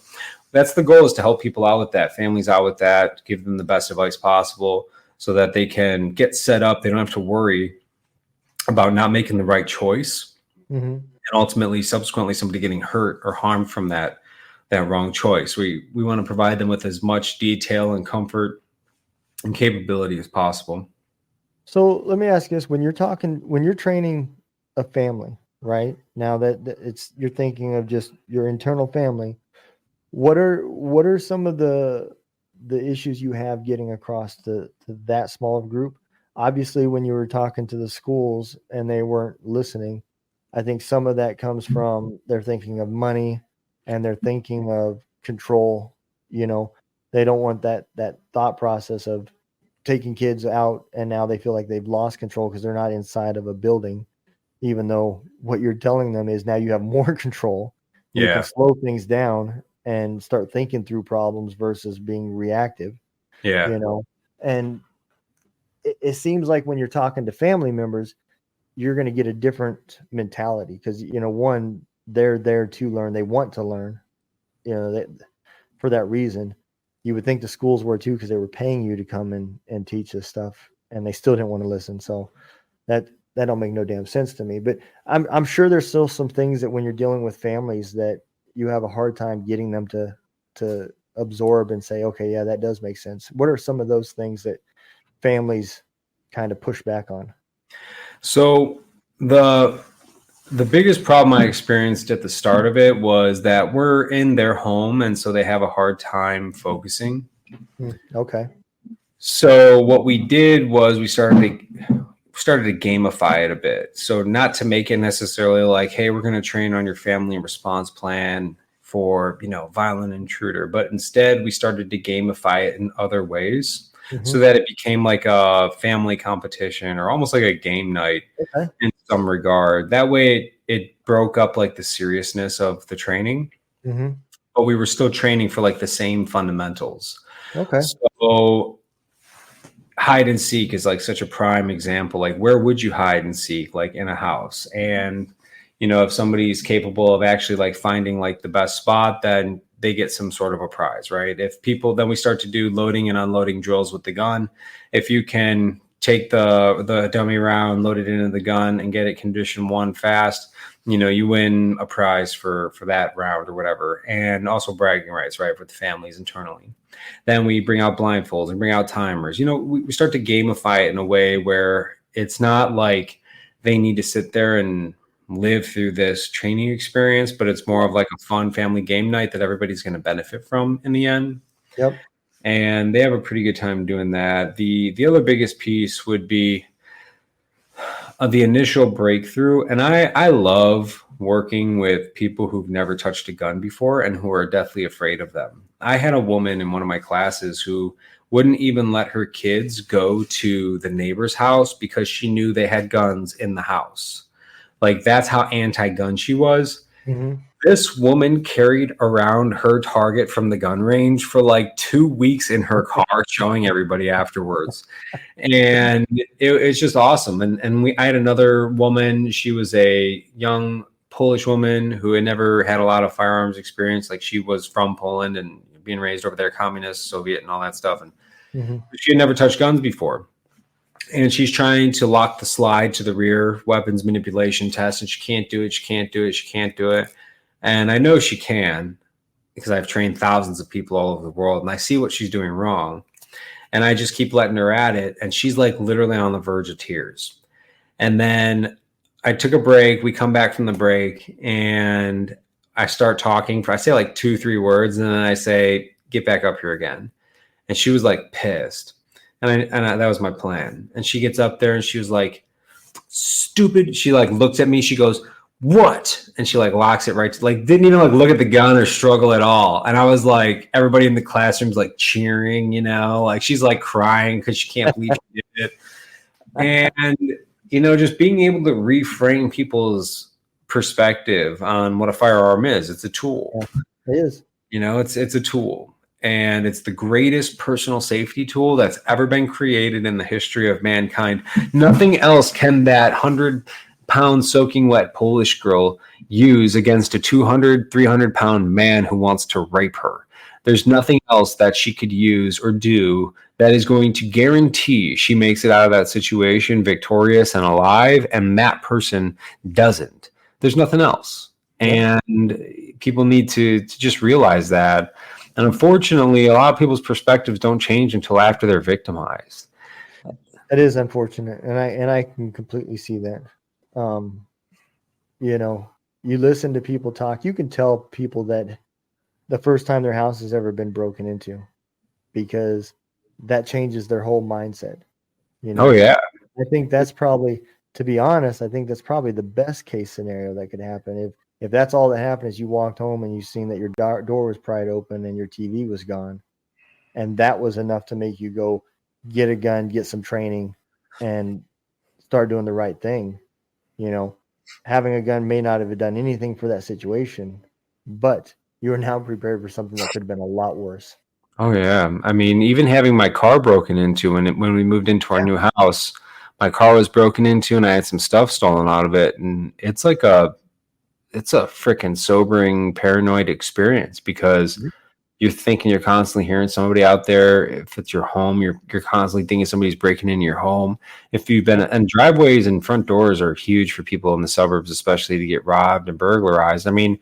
that's the goal, is to help people out with that, families out with that, give them the best advice possible so that they can get set up. They don't have to worry about not making the right choice, Hmm. and ultimately subsequently somebody getting hurt or harmed from that wrong choice. We want to provide them with as much detail and comfort and capability as possible. So let me ask you this: when you're training a family, right now that it's you're thinking of just your internal family, what are some of the issues you have getting across to that small of a group? Obviously, when you were talking to the schools and they weren't listening, I think some of that comes from they're thinking of money and they're thinking of control. You know, they don't want that thought process of taking kids out and now they feel like they've lost control because they're not inside of a building, even though what you're telling them is now you have more control. You can Yeah. slow things down and start thinking through problems versus being reactive, Yeah. you know. And it seems like when you're talking to family members, you're going to get a different mentality because, one, they're there to learn, they want to learn, that for that reason. You would think the schools were too because they were paying you to come and teach this stuff, and they still didn't want to listen. So that don't make no damn sense to me. But I'm sure there's still some things that when you're dealing with families that you have a hard time getting them to absorb and say, okay, yeah, that does make sense. What are some of those things that families kind of push back on? So the biggest problem I experienced at the start of it was that we're in their home, and so they have a hard time focusing. Okay. So what we did was we started to gamify it a bit. So not to make it necessarily like, hey, we're going to train on your family response plan for, violent intruder, but instead we started to gamify it in other ways, so Hmm. that it became like a family competition or almost like a game night Okay. in some regard. That way it broke up like the seriousness of the training, Hmm. but we were still training for like the same fundamentals. Okay. So hide and seek is like such a prime example. Like, where would you hide and seek? Like in a house. And if somebody's capable of actually like finding like the best spot, then they get some sort of a prize, right? If people, then we start to do loading and unloading drills with the gun. If you can take the dummy round, load it into the gun, and get it condition one fast, you win a prize for that round or whatever. And also bragging rights, right, for the families internally. Then we bring out blindfolds and bring out timers. We start to gamify it in a way where it's not like they need to sit there and live through this training experience, but it's more of like a fun family game night that everybody's going to benefit from in the end. Yep. And they have a pretty good time doing that. The other biggest piece would be the initial breakthrough. And I love working with people who've never touched a gun before and who are deathly afraid of them. I had a woman in one of my classes who wouldn't even let her kids go to the neighbor's house because she knew they had guns in the house. Like, that's how anti-gun she was. Hmm. This woman carried around her target from the gun range for like 2 weeks in her car, showing everybody afterwards. And it's just awesome. And I had another woman. She was a young Polish woman who had never had a lot of firearms experience. Like, she was from Poland and being raised over there, communist, Soviet, and all that stuff. And she had never touched guns before. And she's trying to lock the slide to the rear weapons manipulation test, and she can't do it. She can't do it. She can't do it. And I know she can, because I've trained thousands of people all over the world, and I see what she's doing wrong. And I just keep letting her at it. And she's like literally on the verge of tears. And then I took a break. We come back from the break, and I start talking. I say like 2-3 words, and then I say, "Get back up here again." And she was like pissed. And that was my plan. And she gets up there and she was like, "Stupid." She like looks at me. She goes, "What?" And she like locks it right to, like, didn't even like look at the gun or struggle at all. And I was like, everybody in the classroom's like cheering, like she's like crying because she can't believe she did it. And just being able to reframe people's perspective on what a firearm is. It's a tool. It is. It's a tool. And it's the greatest personal safety tool that's ever been created in the history of mankind. Nothing else can that 100-pound soaking wet Polish girl use against a 200, 300-pound man who wants to rape her. There's nothing else that she could use or do that is going to guarantee she makes it out of that situation victorious and alive, and that person doesn't. There's nothing else. And people need to just realize that. And unfortunately, a lot of people's perspectives don't change until after they're victimized. That is unfortunate, and I can completely see that. You listen to people talk. You can tell people that the first time their house has ever been broken into, because that changes their whole mindset. Oh yeah. I think that's probably, to be honest, I think that's probably the best case scenario that could happen. If that's all that happened is you walked home and you seen that your door was pried open and your TV was gone, and that was enough to make you go get a gun, get some training, and start doing the right thing. Having a gun may not have done anything for that situation, but you are now prepared for something that could have been a lot worse. Oh yeah. I mean, even having my car broken into when we moved into our new house, my car was broken into and I had some stuff stolen out of it. And it's a freaking sobering, paranoid experience, because you're thinking, you're constantly hearing somebody out there. If it's your home, you're constantly thinking somebody's breaking into your home. If you've been, and driveways and front doors are huge for people in the suburbs, especially to get robbed and burglarized. I mean,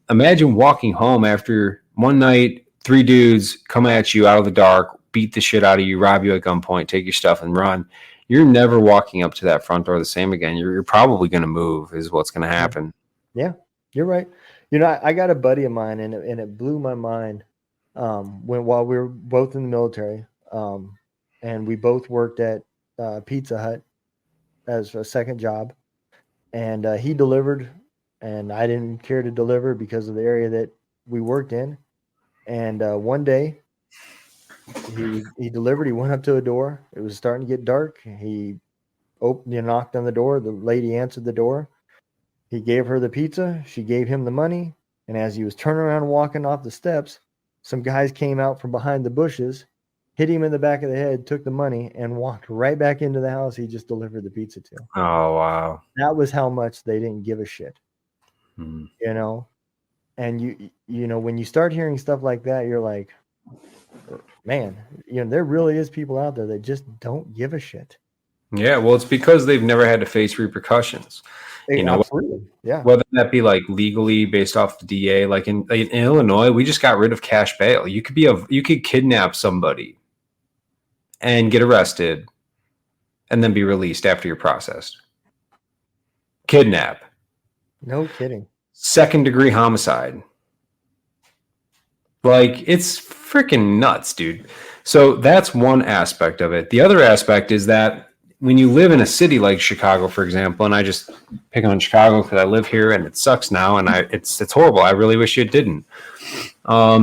imagine walking home after one night, 3 dudes come at you out of the dark, beat the shit out of you, rob you at gunpoint, take your stuff and run. You're never walking up to that front door the same again. You're probably going to move, is what's going to happen. Yeah, you're right. I got a buddy of mine, and it blew my mind. While we were both in the military, and we both worked at Pizza Hut as a second job, and he delivered, and I didn't care to deliver because of the area that we worked in. And one day he delivered. He went up to a door. It was starting to get dark. He knocked on the door. The lady answered the door. He gave her the pizza. She gave him the money. And as he was turning around walking off the steps, some guys came out from behind the bushes, hit him in the back of the head, took the money, and walked right back into the house he just delivered the pizza to. Oh, wow. That was how much they didn't give a shit. Hmm. And when you start hearing stuff like that, you're like, man, there really is people out there that just don't give a shit. Yeah, well, it's because they've never had to face repercussions. Absolutely. Yeah. Whether that be like legally based off the DA, like in Illinois, we just got rid of cash bail. You could kidnap somebody and get arrested and then be released after you're processed. Kidnap. No kidding. 2nd-degree homicide. Like, it's freaking nuts, dude. So that's one aspect of it. The other aspect is that when you live in a city like Chicago, for example, and I just pick on Chicago because I live here and it sucks now, and it's horrible. I really wish it didn't. But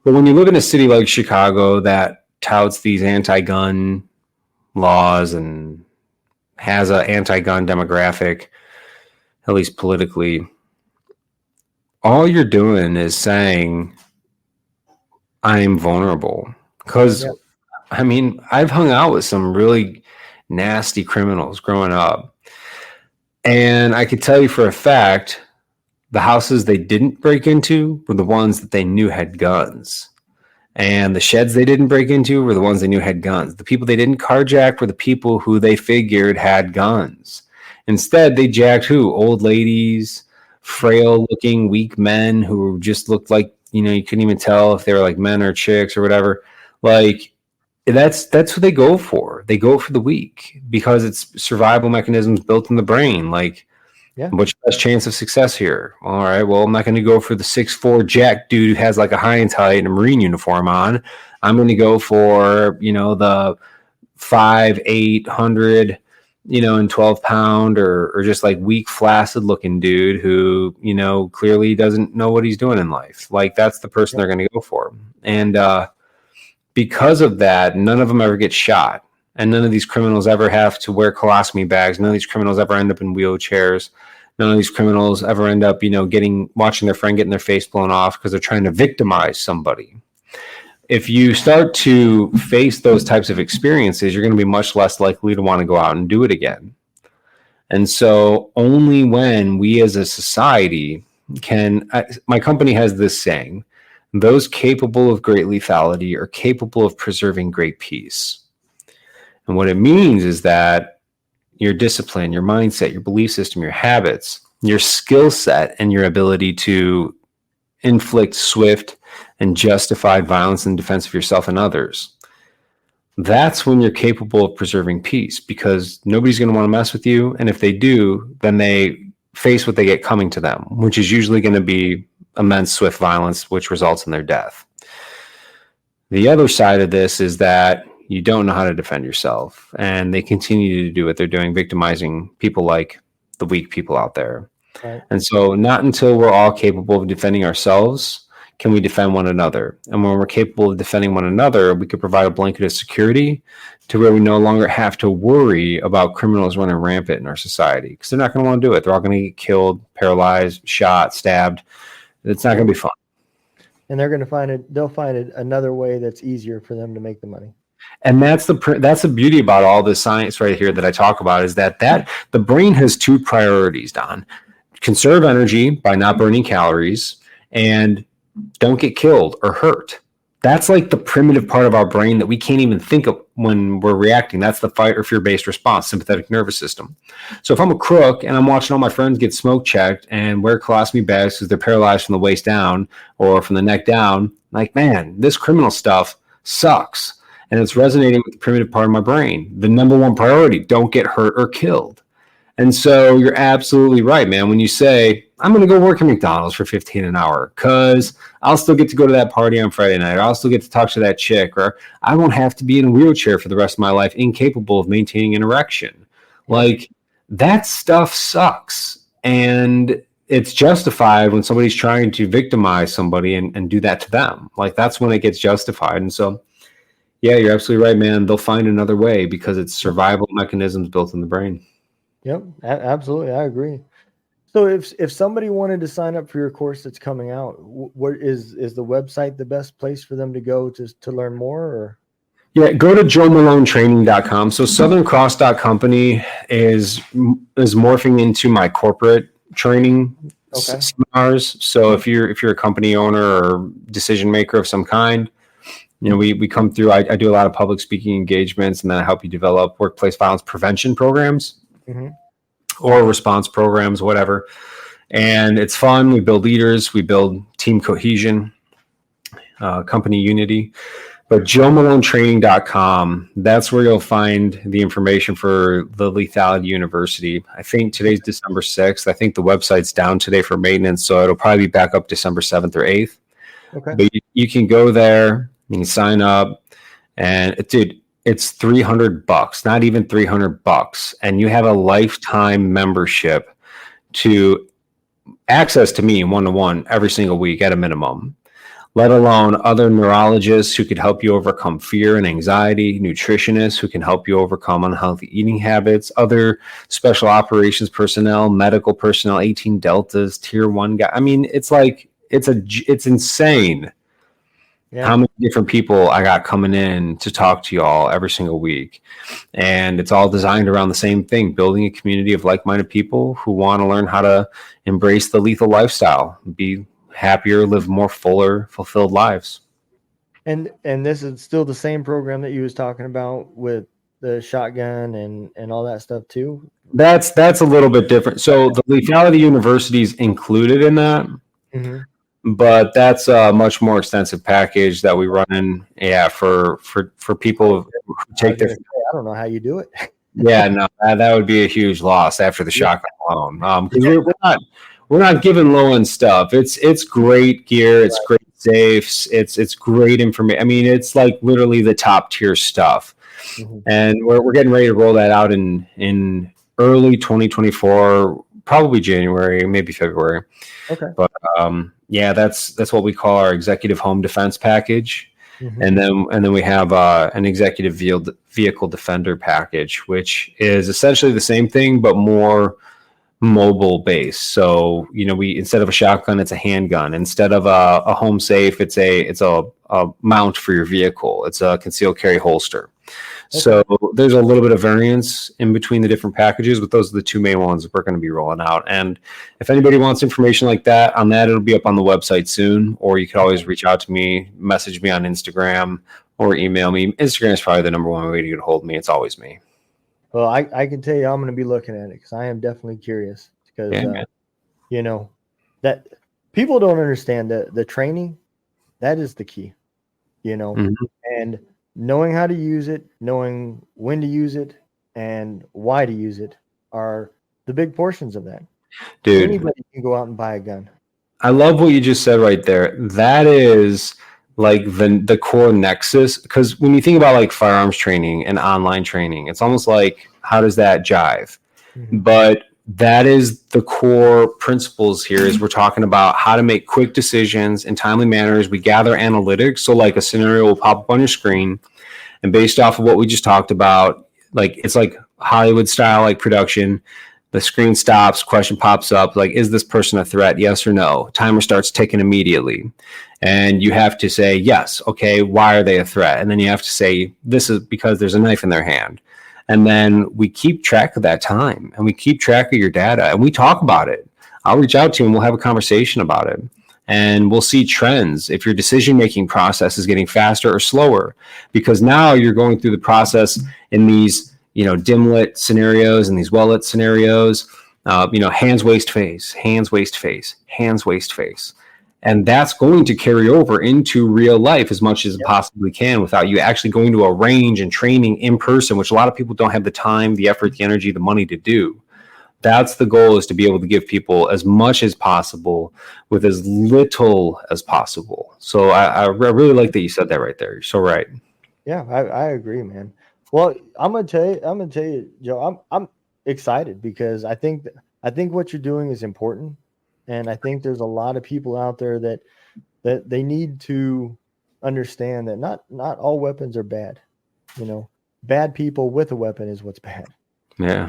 when you live in a city like Chicago that touts these anti-gun laws and has an anti-gun demographic, at least politically, all you're doing is saying, I'm vulnerable. Because, Yeah. I mean, I've hung out with some really nasty criminals growing up. And I could tell you for a fact, the houses they didn't break into were the ones that they knew had guns. And the sheds they didn't break into were the ones they knew had guns. The people they didn't carjack were the people who they figured had guns. Instead, they jacked who? Old ladies, frail looking, weak men who just looked like, you couldn't even tell if they were like men or chicks or whatever. Like, that's what they go for. They go for the weak because it's survival mechanisms built in the brain. Like, Yeah. what's your best chance of success here? All right, well, I'm not going to go for the 6'4" jack dude who has like a high and tight and a Marine uniform on. I'm going to go for, the 5'8", 100, and 12-pound or just like weak, flaccid looking dude who, clearly doesn't know what he's doing in life. Like, that's the person they're going to go for. And because of that, none of them ever get shot. And none of these criminals ever have to wear colostomy bags. None of these criminals ever end up in wheelchairs. None of these criminals ever end up, watching their friend getting their face blown off because they're trying to victimize somebody. If you start to face those types of experiences, you're going to be much less likely to want to go out and do it again. And so only when we as a society my company has this saying, those capable of great lethality are capable of preserving great peace. And what it means is that your discipline, your mindset, your belief system, your habits, your skill set, and your ability to inflict swift and justified violence in defense of yourself and others, that's when you're capable of preserving peace, because nobody's going to want to mess with you. And if they do, then they face what they get coming to them, which is usually going to be immense swift violence, which results in their death. The other side of this is that you don't know how to defend yourself, and they continue to do what they're doing, victimizing people like the weak people out there. Right. And so not until we're all capable of defending ourselves can we defend one another. And when we're capable of defending one another, we could provide a blanket of security to where we no longer have to worry about criminals running rampant in our society, because they're not going to want to do it. They're all going to get killed, paralyzed, shot, stabbed. It's not going to be fun. And they're going to they'll find another way that's easier for them to make the money. And that's the beauty about all this science right here that I talk about, is that the brain has two priorities, Don. Conserve energy by not burning calories, and don't get killed or hurt. That's like the primitive part of our brain that we can't even think of when we're reacting. That's the fight or fear-based response, sympathetic nervous system. So if I'm a crook and I'm watching all my friends get smoke checked and wear colostomy bags because they're paralyzed from the waist down or from the neck down, like, man, this criminal stuff sucks. And it's resonating with the primitive part of my brain. The number one priority, don't get hurt or killed. And so you're absolutely right, man. When you say, I'm going to go work at McDonald's for $15 an hour because I'll still get to go to that party on Friday night, or I'll still get to talk to that chick, or I won't have to be in a wheelchair for the rest of my life, incapable of maintaining an erection. Like, that stuff sucks. And it's justified when somebody's trying to victimize somebody and do that to them. Like, that's when it gets justified. And so, yeah, you're absolutely right, man. They'll find another way because it's survival mechanisms built in the brain. Yep, absolutely. I agree. So if somebody wanted to sign up for your course that's coming out, what is the website the best place for them to go to learn more? Or yeah, go to joemalonetraining.com. So Southern Cross Company is morphing into my corporate training seminars. So if you're a company owner or decision maker of some kind, we come through. I do a lot of public speaking engagements, and then I help you develop workplace violence prevention programs. Mm-hmm. Or response programs, whatever. And it's fun. We build leaders. We build team cohesion, company unity. But joemalonetraining.com, that's where you'll find the information for the Lethality University. I think today's December 6th. I think the website's down today for maintenance, so it'll probably be back up December 7th or 8th. Okay. But you can go there, you can sign up, and it's $300, not even $300, and you have a lifetime membership to access to me one-to-one every single week at a minimum. let alone other neurologists who could help you overcome fear and anxiety, nutritionists who can help you overcome unhealthy eating habits, other special operations personnel, medical personnel, 18 deltas, tier 1 guy. I mean, it's like it's insane how many different people I got coming in to talk to y'all every single week. And it's all designed around the same thing, building a community of like-minded people who want to learn how to embrace the lethal lifestyle, be happier, live more fuller, fulfilled lives. And this is still the same program that you was talking about with the shotgun and all that stuff too. That's a little bit different. So the lethality university is included in that. Mm-hmm. But that's a much more extensive package that we run in, for people who take their. I don't know how you do it. Yeah, no, that would be a huge loss after the shotgun alone. Because we're not giving low end stuff. It's great gear. It's great safes. It's great information. I mean, it's like literally the top tier stuff. Mm-hmm. And we're getting ready to roll that out in early 2024, probably January, maybe February. Okay. But yeah, that's what we call our executive home defense package. Mm-hmm. And then we have an executive vehicle defender package, which is essentially the same thing but more mobile based. So we, instead of a shotgun, it's a handgun. Instead of a home safe, it's a mount for your vehicle. It's a concealed carry holster. Okay. So there's a little bit of variance in between the different packages, but those are the two main ones that we're going to be rolling out. And if anybody wants information like that, it'll be up on the website soon, or you could always reach out to me, message me on Instagram, or email me. Instagram is probably the number one way to get a hold of me. It's always me. Well, I can tell you I'm going to be looking at it because I am definitely curious because, that people don't understand the training. That is the key, mm-hmm. And knowing how to use it, knowing when to use it, and why to use it are the big portions of that. Dude, anybody can go out and buy a gun. I love what you just said right there. That is like the core nexus, because when you think about like firearms training and online training, it's almost like, how does that jive? Mm-hmm. But that is the core principles here. Is we're talking about how to make quick decisions in timely manners. We gather analytics. So like a scenario will pop up on your screen, and based off of what we just talked about, like it's like Hollywood style, like production. The screen stops, question pops up, like, is this person a threat? Yes or no? Timer starts ticking immediately. And you have to say, yes, okay, why are they a threat? And then you have to say, this is because there's a knife in their hand. And then we keep track of that time, and we keep track of your data, and we talk about it. I'll reach out to you and we'll have a conversation about it. And we'll see trends if your decision-making process is getting faster or slower, because now you're going through the process in these dim lit scenarios and these well lit scenarios, hands, waist, face, hands, waist, face, hands, waist, face. And that's going to carry over into real life as much as it possibly can without you actually going to a range and training in person, which a lot of people don't have the time, the effort, the energy, the money to do. That's the goal, is to be able to give people as much as possible with as little as possible. So I really like that you said that right there. You're so right. Yeah, I agree, man. Well, I'm gonna tell you, Joe. I'm excited because I think what you're doing is important, and I think there's a lot of people out there that they need to understand that not all weapons are bad. Bad people with a weapon is what's bad. Yeah.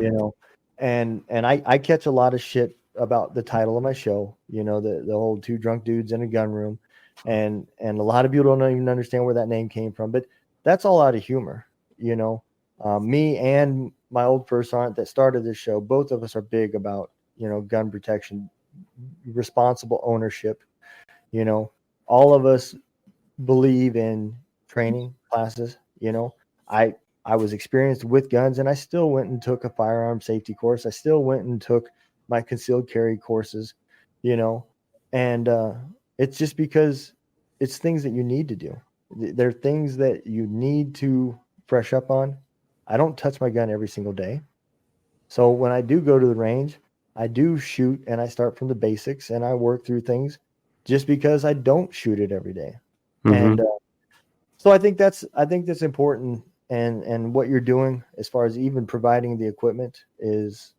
And I catch a lot of shit about the title of my show. The whole two drunk dudes in a gun room, and a lot of people don't even understand where that name came from. But that's all out of humor. Me and my old first sergeant that started this show, both of us are big about, gun protection, responsible ownership. All of us believe in training classes. I was experienced with guns, and I still went and took a firearm safety course. I still went and took my concealed carry courses, and it's just because it's things that you need to do. They're things that you need to fresh up on. I don't touch my gun every single day. So when I do go to the range, I do shoot, and I start from the basics, and I work through things just because I don't shoot it every day. Mm-hmm. And so I think that's important. And what you're doing as far as even providing the equipment is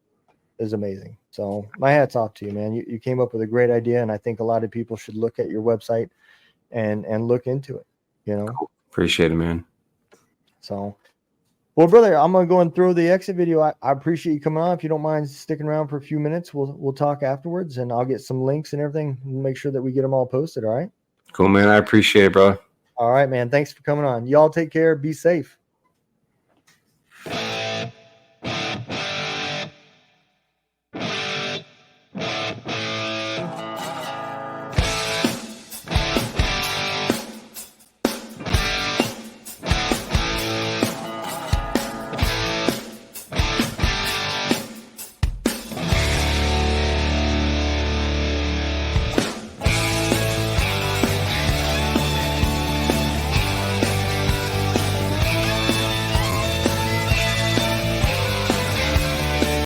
amazing. So my hat's off to you, man. You came up with a great idea, and I think a lot of people should look at your website and look into it, you know. Appreciate it, man. So, well, brother, I'm gonna go and throw the exit video. I appreciate you coming on. If you don't mind sticking around for a few minutes, we'll talk afterwards, and I'll get some links and everything. We'll make sure that we get them all posted. All right. Cool, man. I appreciate it, bro. All right, man. Thanks for coming on. Y'all take care. Be safe.